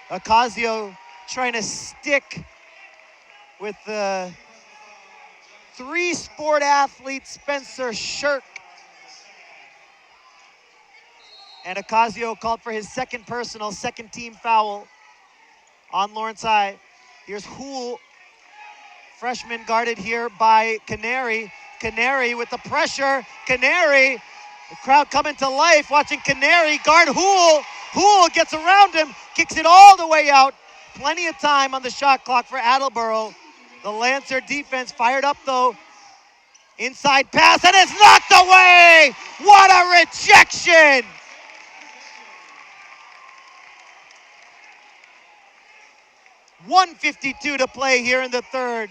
Ocasio trying to stick with the 3-sport athlete Spencer Shirk. And Ocasio called for his 2nd personal, 2nd team foul on Lawrence High. Here's Houle, freshman guarded here by Canary. Canary with the pressure. Canary, the crowd coming to life, watching Canary guard Houle. Houle gets around him, kicks it all the way out. Plenty of time on the shot clock for Attleboro. The Lancer defense fired up though. Inside pass, and it's knocked away! What a rejection! .152 to play here in the 3rd.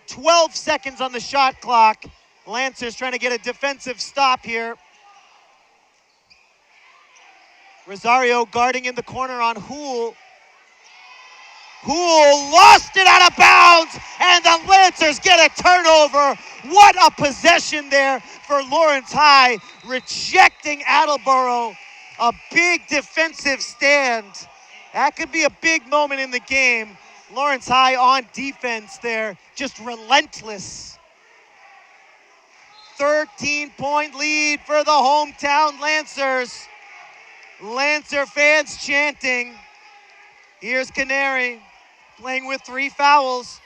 12 seconds on the shot clock. Lancers trying to get a defensive stop here. Rosario guarding in the corner on Houle. Houle lost it out of bounds, and the Lancers get a turnover. What a possession there for Lawrence High, rejecting Attleboro. A big defensive stand. That could be a big moment in the game. Lawrence High on defense there, just relentless. 13-point lead for the hometown Lancers. Lancer fans chanting. Here's Canary playing with 3 fouls.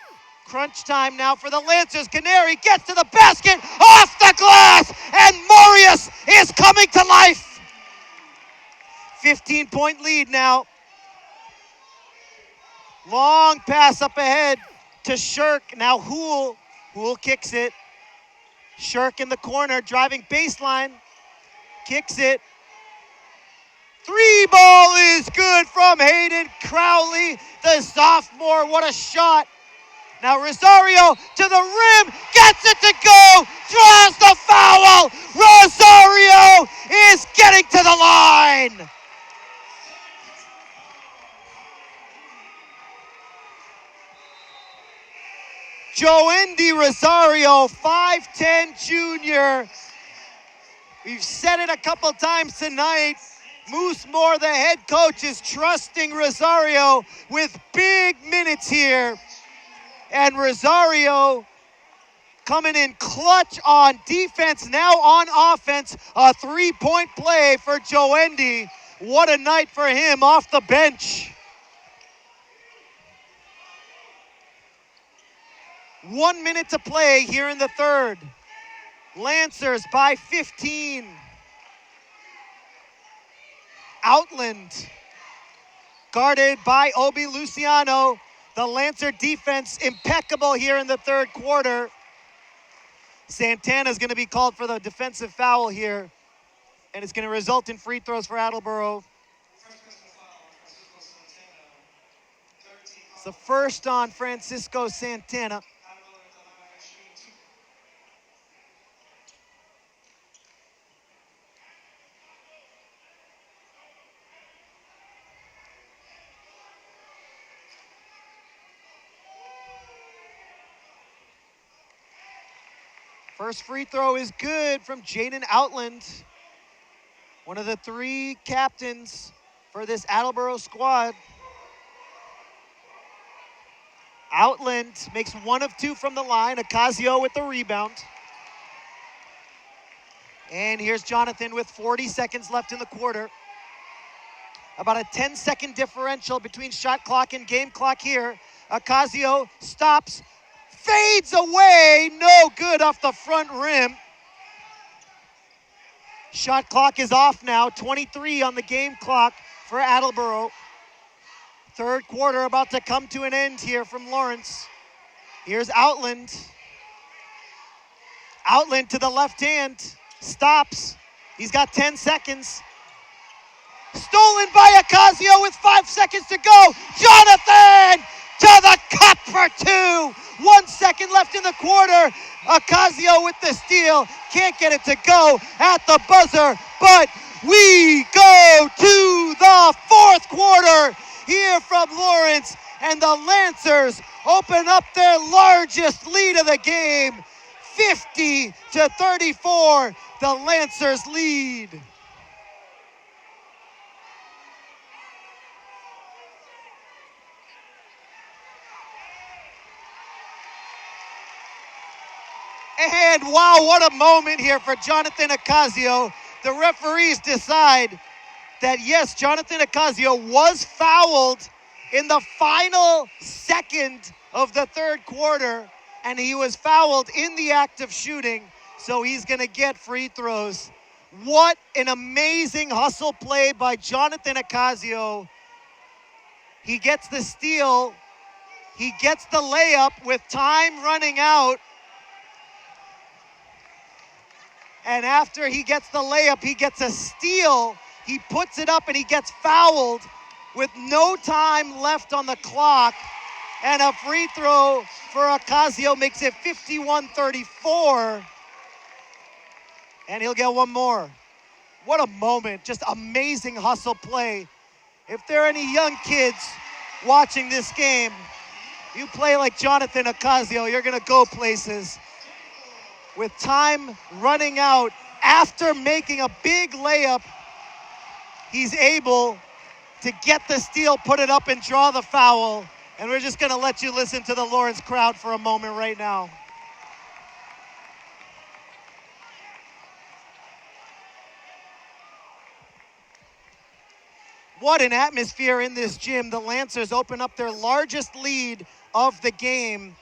Crunch time now for the Lancers. Canary gets to the basket, off the glass, and Marius is coming to life. 15-point lead now. Long pass up ahead to Shirk. Now Houle. Houle kicks it. Shirk in the corner, driving baseline. Kicks it. 3 ball is good from Hayden Crowley, the sophomore. What a shot. Now Rosario to the rim, gets it to go, draws the foul. Rosario is getting to the line. Joendy Rosario, 5'10" junior. We've said it a couple times tonight. Moose Moore, the head coach, is trusting Rosario with big minutes here. And Rosario coming in clutch on defense, now on offense. A 3-point play for Joendy. What a night for him off the bench. 1 minute to play here in the 3rd. Lancers by 15. Outland guarded by Obi Luciano. The Lancer defense impeccable here in the 3rd quarter. Santana is going to be called for the defensive foul here, and it's going to result in free throws for Attleboro. It's the first on Francisco Santana. First free throw is good from Jaden Outland, one of the 3 captains for this Attleboro squad. Outland makes 1 of 2 from the line. Ocasio with the rebound. And here's Jonathan with 40 seconds left in the quarter. About a 10-second differential between shot clock and game clock here. Ocasio stops, fades away, no good off the front rim. Shot clock is off now, 23 on the game clock for Attleboro. Third quarter about to come to an end here from Lawrence. Here's Outland. Outland to the left hand, stops. He's got 10 seconds. Stolen by Ocasio with 5 seconds to go. Jonathan to the cup for 2. 1 second left in the quarter. Ocasio with the steal. Can't get it to go at the buzzer, but we go to the fourth quarter here from Lawrence, and the Lancers open up their largest lead of the game. 50-34, the Lancers lead. And wow, what a moment here for Jonathan Ocasio. The referees decide that yes, Jonathan Ocasio was fouled in the final second of the third quarter, and he was fouled in the act of shooting, so he's gonna get free throws. What an amazing hustle play by Jonathan Ocasio. He gets the steal, he gets the layup with time running out, and after he gets the layup, he gets a steal. He puts it up and he gets fouled with no time left on the clock. And a free throw for Ocasio makes it 51-34. And he'll get one more. What a moment. Just amazing hustle play. If there are any young kids watching this game, you play like Jonathan Ocasio, you're going to go places. With time running out, after making a big layup, he's able to get the steal, put it up, and draw the foul. And we're just going to let you listen to the Lawrence crowd for a moment right now. What an atmosphere in this gym. The Lancers open up their largest lead of the game.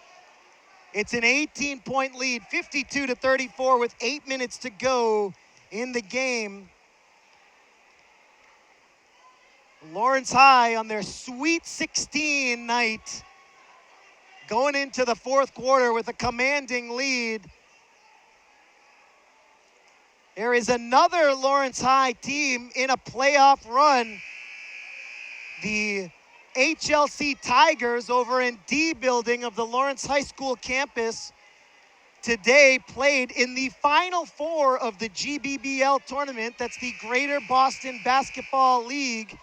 It's an 18-point lead, 52-34 with 8 minutes to go in the game. Lawrence High on their Sweet 16 night, going into the fourth quarter with a commanding lead. There is another Lawrence High team in a playoff run. The HLC Tigers over in D building of the Lawrence High School campus today played in the Final Four of the GBBL tournament. That's the Greater Boston Basketball League.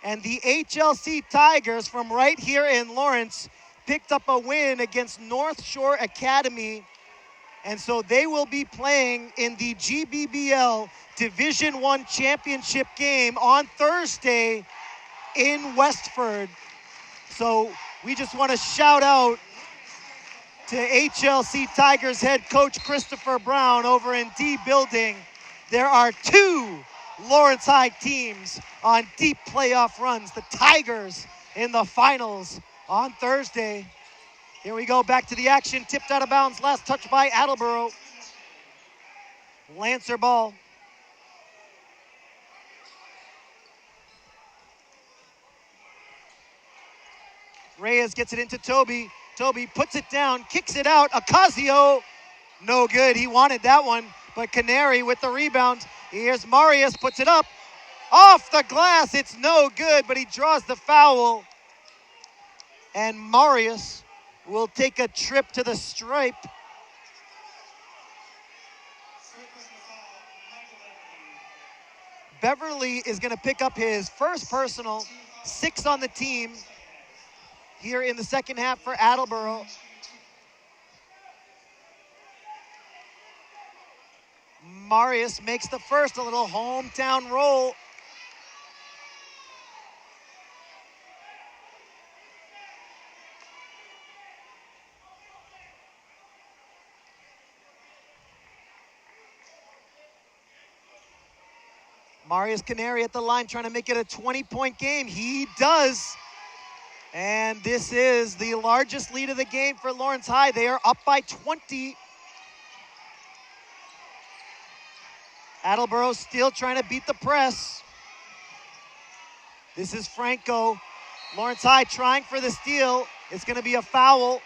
And the HLC Tigers from right here in Lawrence picked up a win against North Shore Academy. And so they will be playing in the GBBL Division I championship game on Thursday in Westford. So we just want to shout out to HLC Tigers head coach Christopher Brown over in D building. There are 2 Lawrence High teams on deep playoff runs. The Tigers in the finals on Thursday. Here we go, back to the action. Tipped out of bounds, last touch by Attleboro. Lancer ball. Reyes gets it into Toby. Toby puts it down, kicks it out. Ocasio No good. He wanted that one, but Canary with the rebound. Here's Marius, puts it up. Off the glass, it's no good, but he draws the foul. And Marius will take a trip to the stripe. Beverly is going to pick up his first personal, 6 on the team here in the second half for Attleboro. Marius makes the first, a little hometown roll. Marius Canary at the line trying to make it a 20-point game. He does. And this is the largest lead of the game for Lawrence High. They are up by 20. Attleboro still trying to beat the press. This is Franco. Lawrence High trying for the steal. It's going to be a foul.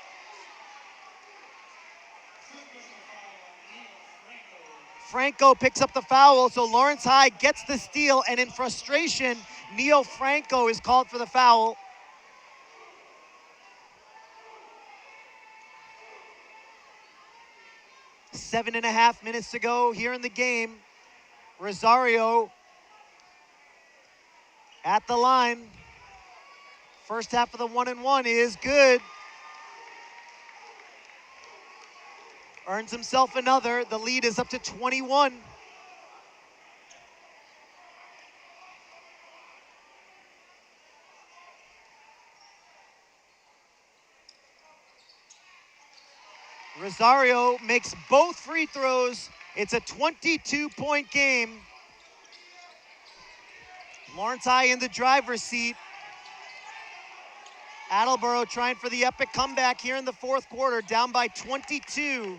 Franco picks up the foul, so Lawrence High gets the steal, and in frustration, Neo Franco is called for the foul. Seven and a half minutes to go here in the game. Rosario at the line. First half of the 1-and-1 is good. Earns himself another. The lead is up to 21. Rosario makes both free throws. It's a 22-point game. Lawrence High in the driver's seat. Attleboro trying for the epic comeback here in the fourth quarter, down by 22.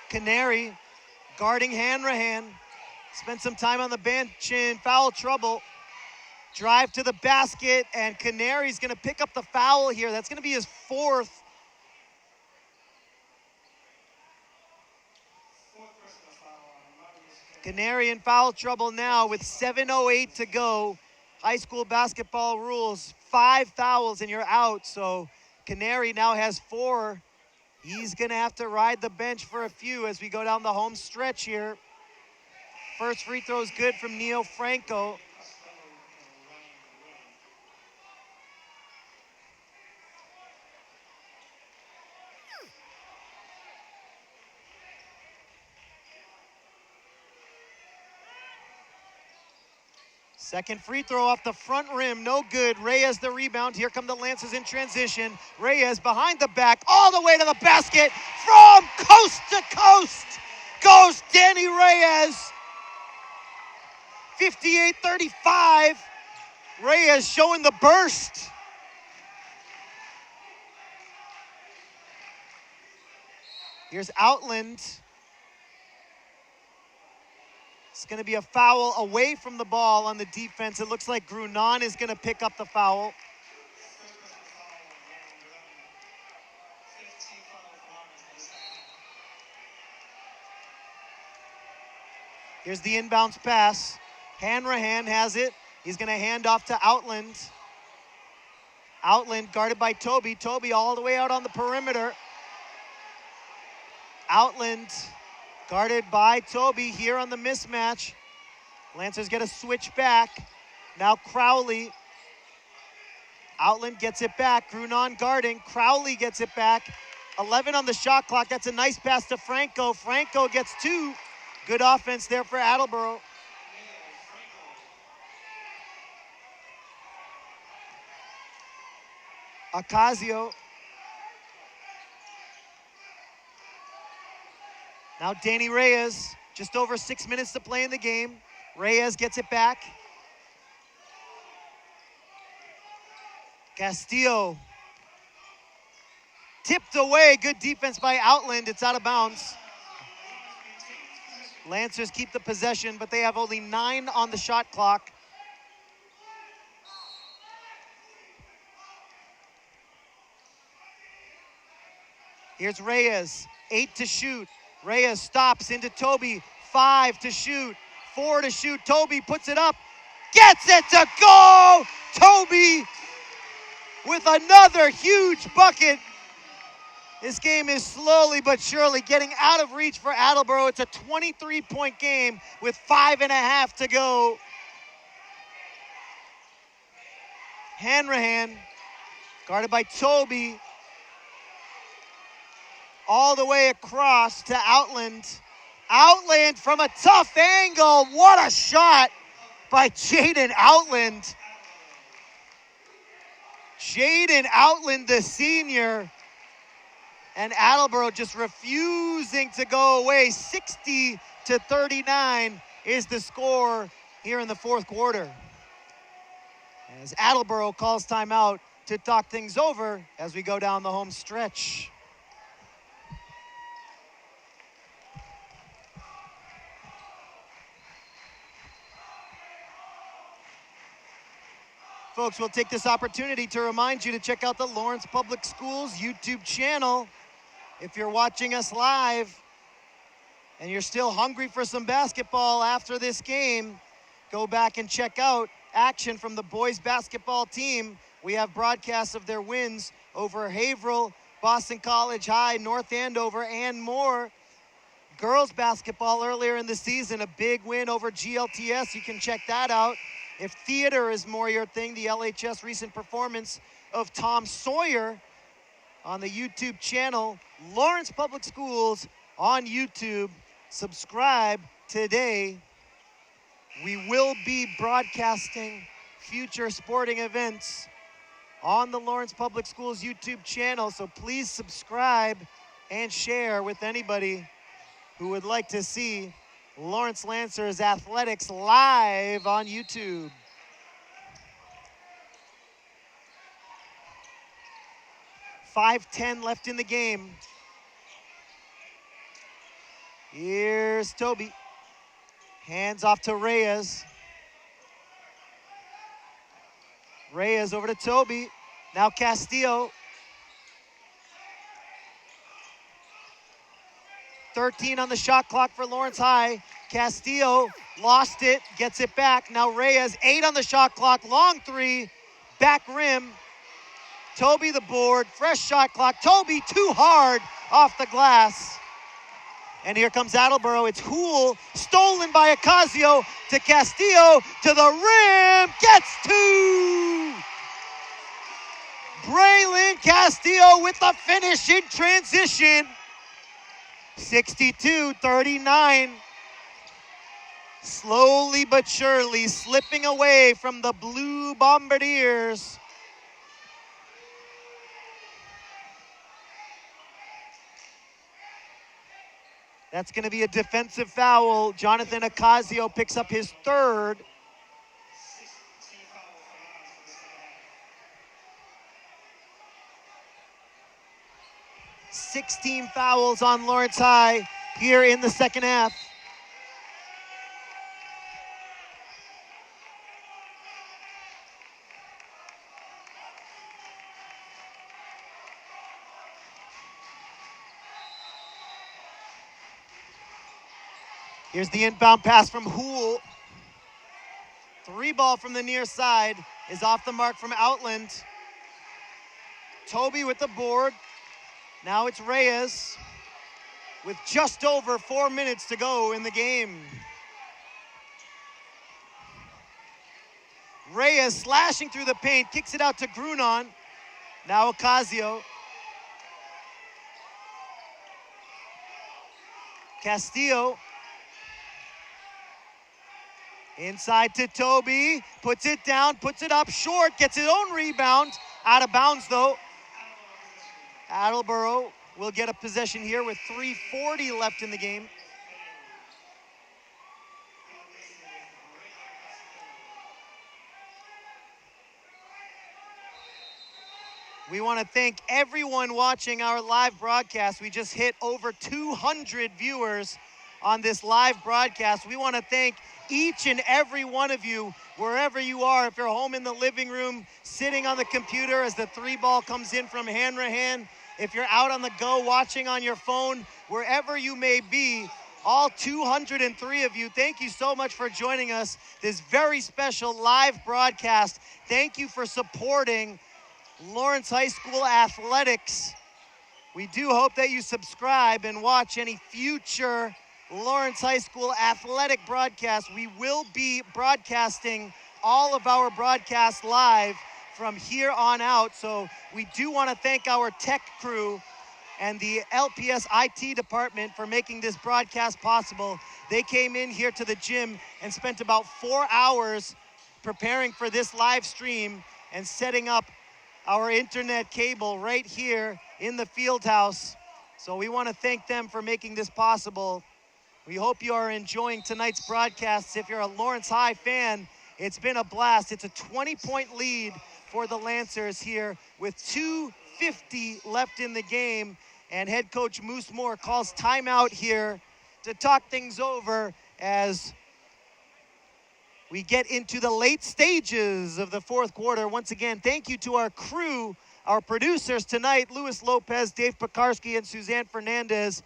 Canary guarding Hanrahan. Spent some time on the bench in foul trouble. Drive to the basket, and Canary's going to pick up the foul here. That's going to be his fourth. Canary in foul trouble now with 7:08 to go. High school basketball rules, 5 fouls and you're out. So Canary now has 4. He's going to have to ride the bench for a few as we go down the home stretch here. First free throw is good from Neo Franco. Second free throw off the front rim, no good. Reyes the rebound. Here come the Lancers in transition. Reyes behind the back, all the way to the basket. From coast to coast goes Danny Reyes. 58-35. Reyes showing the burst. Here's Outland. It's going to be a foul away from the ball on the defense. It looks like Grunon is going to pick up the foul. Here's the inbounds pass. Hanrahan has it. He's going to hand off to Outland. Outland guarded by Toby. Toby all the way out on the perimeter. Outland guarded by Toby here on the mismatch. Lancers get a switch back. Now Crowley. Outland gets it back. Grunon guarding. Crowley gets it back. 11 on the shot clock. That's a nice pass to Franco. Franco gets 2. Good offense there for Attleboro. Ocasio. Now Danny Reyes, just over 6 minutes to play in the game. Reyes gets it back. Castillo. Tipped away, good defense by Outland, it's out of bounds. Lancers keep the possession, but they have only 9 on the shot clock. Here's Reyes, 8 to shoot. Reyes stops into Toby, 5 to shoot, 4 to shoot. Toby puts it up, gets it to go! Toby with another huge bucket. This game is slowly but surely getting out of reach for Attleboro. It's a 23-point game with 5.5 to go. Hanrahan, guarded by Toby, all the way across to Outland. Outland from a tough angle. What a shot by Jaden Outland. Jaden Outland, the senior. And Attleboro just refusing to go away. 60-39 is the score here in the fourth quarter, as Attleboro calls timeout to talk things over as we go down the home stretch. Folks, we'll take this opportunity to remind you to check out the Lawrence Public Schools YouTube channel. If you're watching us live and you're still hungry for some basketball after this game, go back and check out action from the boys basketball team. We have broadcasts of their wins over Haverhill, Boston College High, North Andover, and more. Girls basketball earlier in the season, a big win over GLTS. You can check that out. If theater is more your thing, the LHS recent performance of Tom Sawyer on the YouTube channel, Lawrence Public Schools on YouTube. Subscribe today. We will be broadcasting future sporting events on the Lawrence Public Schools YouTube channel, so please subscribe and share with anybody who would like to see Lawrence Lancers athletics live on YouTube. .5:10 left in the game. Here's Toby. Hands off to Reyes. Reyes over to Toby. Now Castillo. 13 on the shot clock for Lawrence High. Castillo lost it, gets it back. Now Reyes, 8 on the shot clock. Long three, back rim. Toby the board, fresh shot clock. Toby too hard off the glass. And here comes Attleboro. It's Hool, stolen by Ocasio to Castillo, to the rim, gets 2! Braylon Castillo with the finish in transition. 62-39. Slowly but surely slipping away from the Blue Bombardiers. That's going to be a defensive foul. Jonathan Ocasio picks up his third. Sixteen fouls on Lawrence High here in the second half. Here's the inbound pass from Hool. 3-ball from the near side is off the mark from Outland. Toby with the board. Now it's Reyes with just over 4 minutes to go in the game. Reyes slashing through the paint, kicks it out to Grunon. Now Ocasio. Castillo. Inside to Toby, puts it down, puts it up short, gets his own rebound. Out of bounds though. Attleboro will get a possession here with 3:40 left in the game. We want to thank everyone watching our live broadcast. We just hit over 200 viewers on this live broadcast. We want to thank each and every one of you, wherever you are. If you're home in the living room, sitting on the computer as the 3-ball comes in from Hanrahan. if you're out on the go watching on your phone, wherever you may be, all 203 of you, thank you so much for joining us this very special live broadcast. Thank you for supporting Lawrence High School athletics. We do hope that you subscribe and watch any future Lawrence High School athletic broadcasts. We will be broadcasting all of our broadcasts live from here on out. So we do want to thank our tech crew and the LPS IT department for making this broadcast possible. They came in here to the gym and spent about 4 hours preparing for this live stream and setting up our internet cable right here in the field house. So we want to thank them for making this possible. We hope you are enjoying tonight's broadcasts. If you're a Lawrence High fan, it's been a blast. It's a 20-point lead for the Lancers here with 2:50 left in the game. And head coach Moose Moore calls timeout here to talk things over as we get into the late stages of the fourth quarter. Once again, thank you to our crew, our producers tonight, Luis Lopez, Dave Pekarski, and Suzanne Fernandez.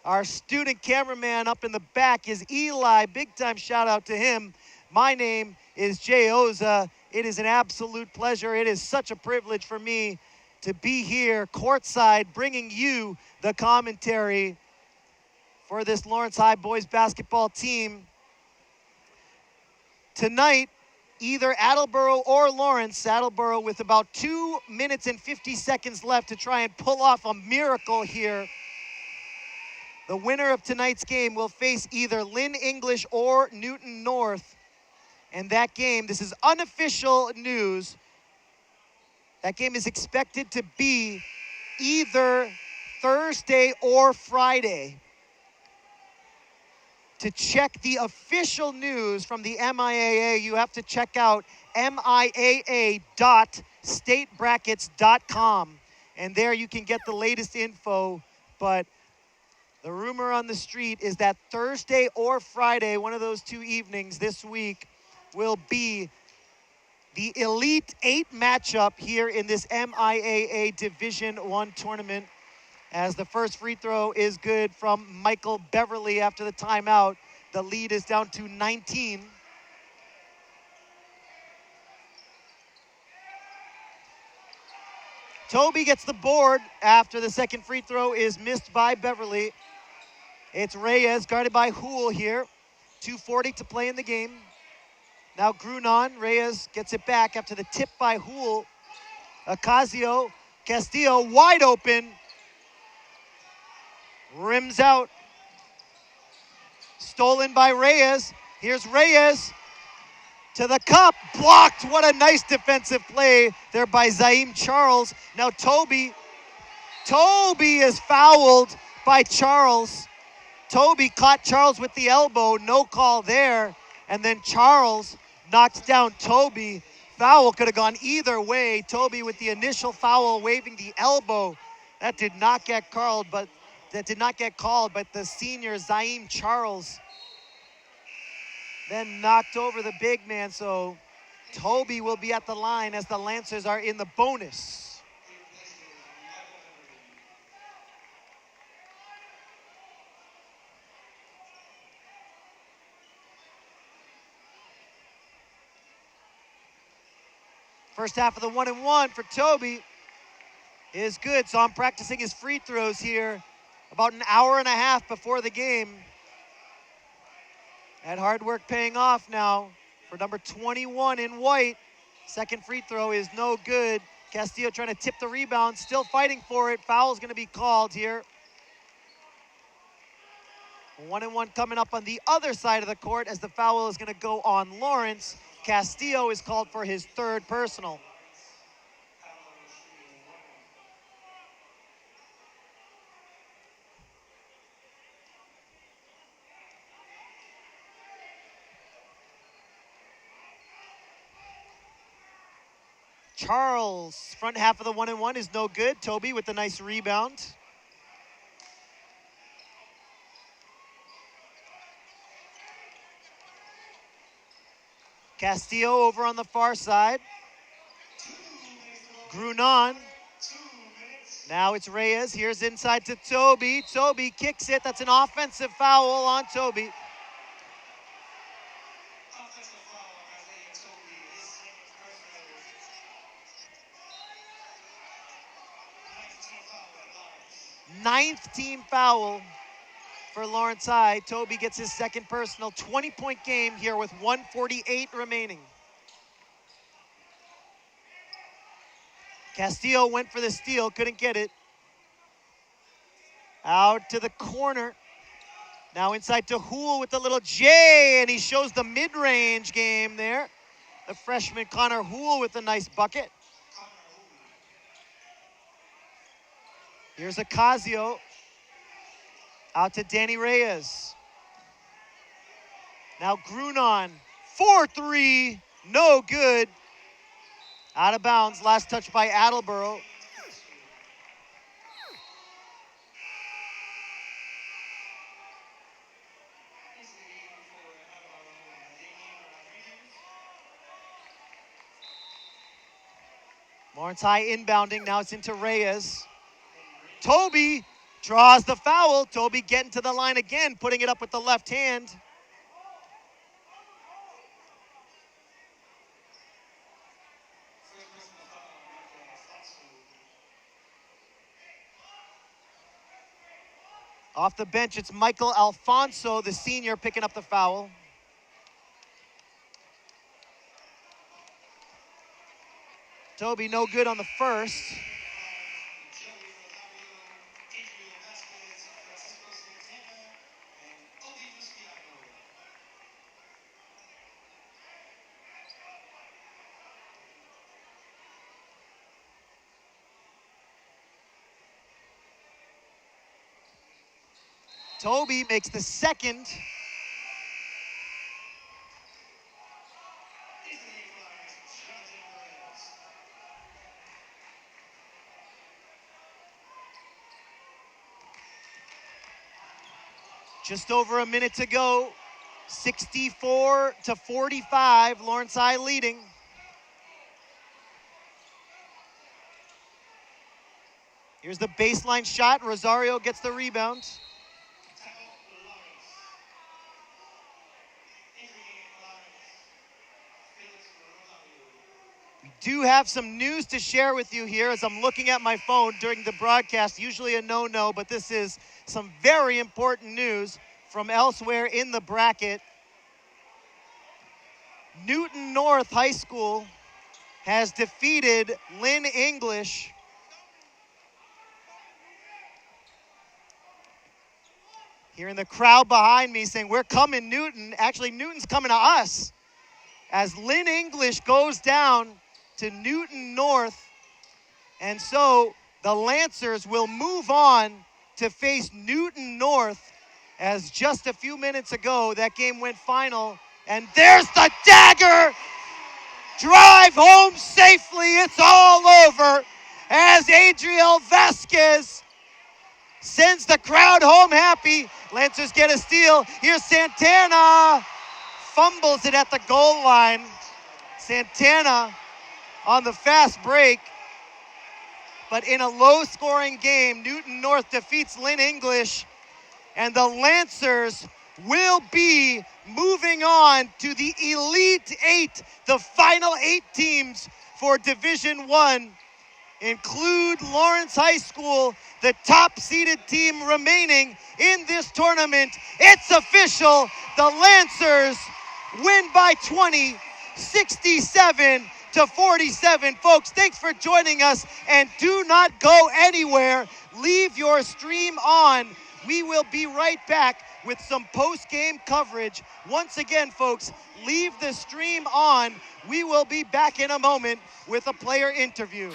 Our student cameraman up in the back is Eli. Big time shout out to him. My name is Jay Oza. It is an absolute pleasure. It is such a privilege for me to be here courtside bringing you the commentary for this Lawrence High boys basketball team. Tonight, either Attleboro or Lawrence, Attleboro with about 2 minutes and 50 seconds left to try and pull off a miracle here. The winner of tonight's game will face either Lynn English or Newton North. And that game, this is unofficial news, that game is expected to be either Thursday or Friday. To check the official news from the MIAA, you have to check out MIAA.statebrackets.com. And there you can get the latest info. But the rumor on the street is that Thursday or Friday, one of those 2 evenings this week, will be the Elite 8 matchup here in this MIAA Division I tournament, as the first free throw is good from Michael Beverly after the timeout. The lead is down to 19. Toby gets the board after the second free throw is missed by Beverly. It's Reyes guarded by Houle here. 2:40 to play in the game. Now Grunon, Reyes gets it back after the tip by Houle. Ocasio, Castillo wide open. Rims out. Stolen by Reyes. Here's Reyes to the cup. Blocked. What a nice defensive play there by Zaim Charles. Now Toby is fouled by Charles. Toby caught Charles with the elbow. No call there. And then Charles knocks down Toby. Foul could have gone either way. Toby with the initial foul waving the elbow. That did not get called, but the senior Zaim Charles then knocked over the big man. So Toby will be at the line as the Lancers are in the bonus. First half of the 1-and-1 for Toby is good. So I'm practicing his free throws here about an hour and a half before the game. That hard work paying off now for number 21 in white. Second free throw is no good. Castillo trying to tip the rebound, still fighting for it. Foul's going to be called here. 1-and-1 coming up on the other side of the court as the foul is going to go on Lawrence. Castillo is called for his third personal. Charles, front half of the 1-and-1 is no good. Toby with a nice rebound. Castillo over on the far side. Grunon Now it's Reyes. Here's inside to Toby. Toby kicks it. That's an offensive foul on Toby. Ninth team foul for Lawrence High. Toby gets his second personal. 20-point game here with 1:48 remaining. Castillo went for the steal, couldn't get it. Out to the corner. Now inside to Hool with the little J, and he shows the mid-range game there. The freshman Connor Hool with a nice bucket. Here's Ocasio. Out to Danny Reyes. Now Grunon, 4-3, no good. Out of bounds, last touch by Attleboro. Lawrence High inbounding, now it's into Reyes. Toby draws the foul. Toby getting to the line again, putting it up with the left hand. Off the bench, it's Michael Alfonso, the senior, picking up the foul. Toby no good on the first. Toby makes the second. Just over a minute to go. 64-45, Lawrence High leading. Here's the baseline shot. Rosario gets the rebound. We do have some news to share with you here as I'm looking at my phone during the broadcast. Usually a no-no, but this is some very important news from elsewhere in the bracket. Newton North High School has defeated Lynn English. Hearing the crowd behind me saying, "We're coming, Newton." Actually, Newton's coming to us as Lynn English goes down to Newton North. And so the Lancers will move on to face Newton North, as just a few minutes ago that game went final. And there's the dagger. Drive home safely. It's all over as Adriel Vasquez sends the crowd home happy. Lancers get a steal. Here's Santana. Fumbles it at the goal line. Santana on the fast break. But in a low-scoring game, Newton North defeats Lynn English, and the Lancers will be moving on to the Elite Eight. The final 8 teams for Division I include Lawrence High School, the top-seeded team remaining in this tournament. It's official. The Lancers win by 20, 67-47. Folks, thanks for joining us, and do not go anywhere. Leave your stream on. We will be right back with some post-game coverage. Once again, folks, leave the stream on. We will be back in a moment with a player interview.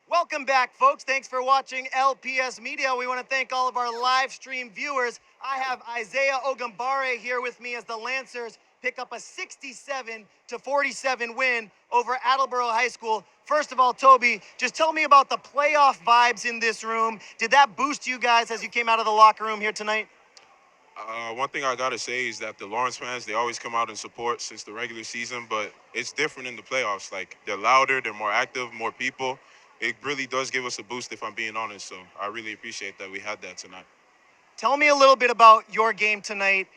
Welcome back, folks. Thanks for watching LPS Media. We want to thank all of our live stream viewers. I have Isaiah Ogambare here with me as the Lancers pick up a 67-47 win over Attleboro High School. First of all, Toby, just tell me about the playoff vibes in this room. Did that boost you guys as you came out of the locker room here tonight? One thing I gotta say is that the Lawrence fans, they always come out and support since the regular season, but it's different in the playoffs. Like, they're louder, they're more active, more people. It really does give us a boost, if I'm being honest. So I really appreciate that we had that tonight. Tell me a little bit about your game tonight.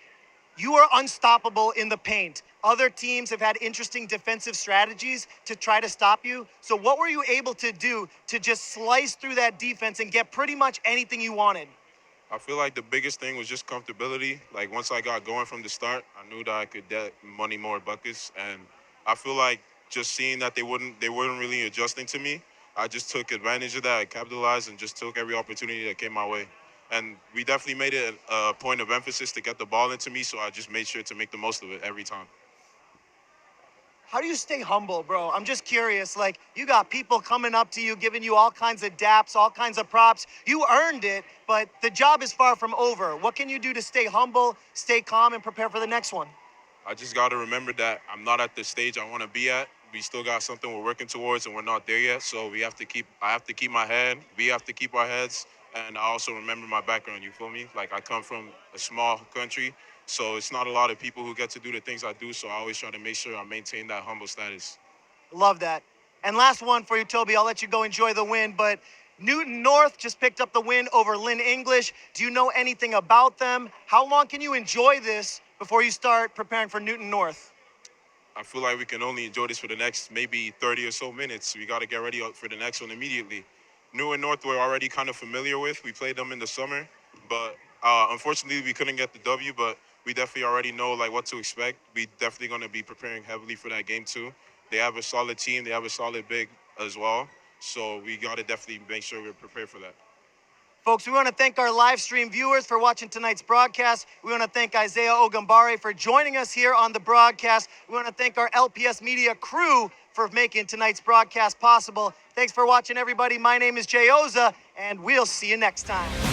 You are unstoppable in the paint. Other teams have had interesting defensive strategies to try to stop you. So what were you able to do to just slice through that defense and get pretty much anything you wanted? I feel like the biggest thing was just comfortability. Like, once I got going from the start, I knew that I could get money more buckets, and I feel like just seeing that they weren't really adjusting to me. I just took advantage of that. I capitalized and just took every opportunity that came my way. And we definitely made it a point of emphasis to get the ball into me, so I just made sure to make the most of it every time. How do you stay humble, bro? I'm just curious. Like, you got people coming up to you, giving you all kinds of daps, all kinds of props. You earned it, but the job is far from over. What can you do to stay humble, stay calm, and prepare for the next one? I just got to remember that I'm not at the stage I want to be at. We still got something we're working towards, and we're not there yet. So I have to keep my head. We have to keep our heads. And I also remember my background, you feel me? Like, I come from a small country, so it's not a lot of people who get to do the things I do. So I always try to make sure I maintain that humble status. Love that. And last one for you, Toby. I'll let you go enjoy the win, but Newton North just picked up the win over Lynn English. Do you know anything about them? How long can you enjoy this before you start preparing for Newton North? I feel like we can only enjoy this for the next maybe 30 or so minutes. We got to get ready for the next one immediately. New and North we're already kind of familiar with. We played them in the summer, but unfortunately we couldn't get the W, but we definitely already know like what to expect. We definitely going to be preparing heavily for that game too. They have a solid team. They have a solid big as well. So we got to definitely make sure we're prepared for that. Folks, we want to thank our live stream viewers for watching tonight's broadcast. We want to thank Isaiah Ogambare for joining us here on the broadcast. We want to thank our LPS Media crew for making tonight's broadcast possible. Thanks for watching, everybody. My name is Jay Oza, and we'll see you next time.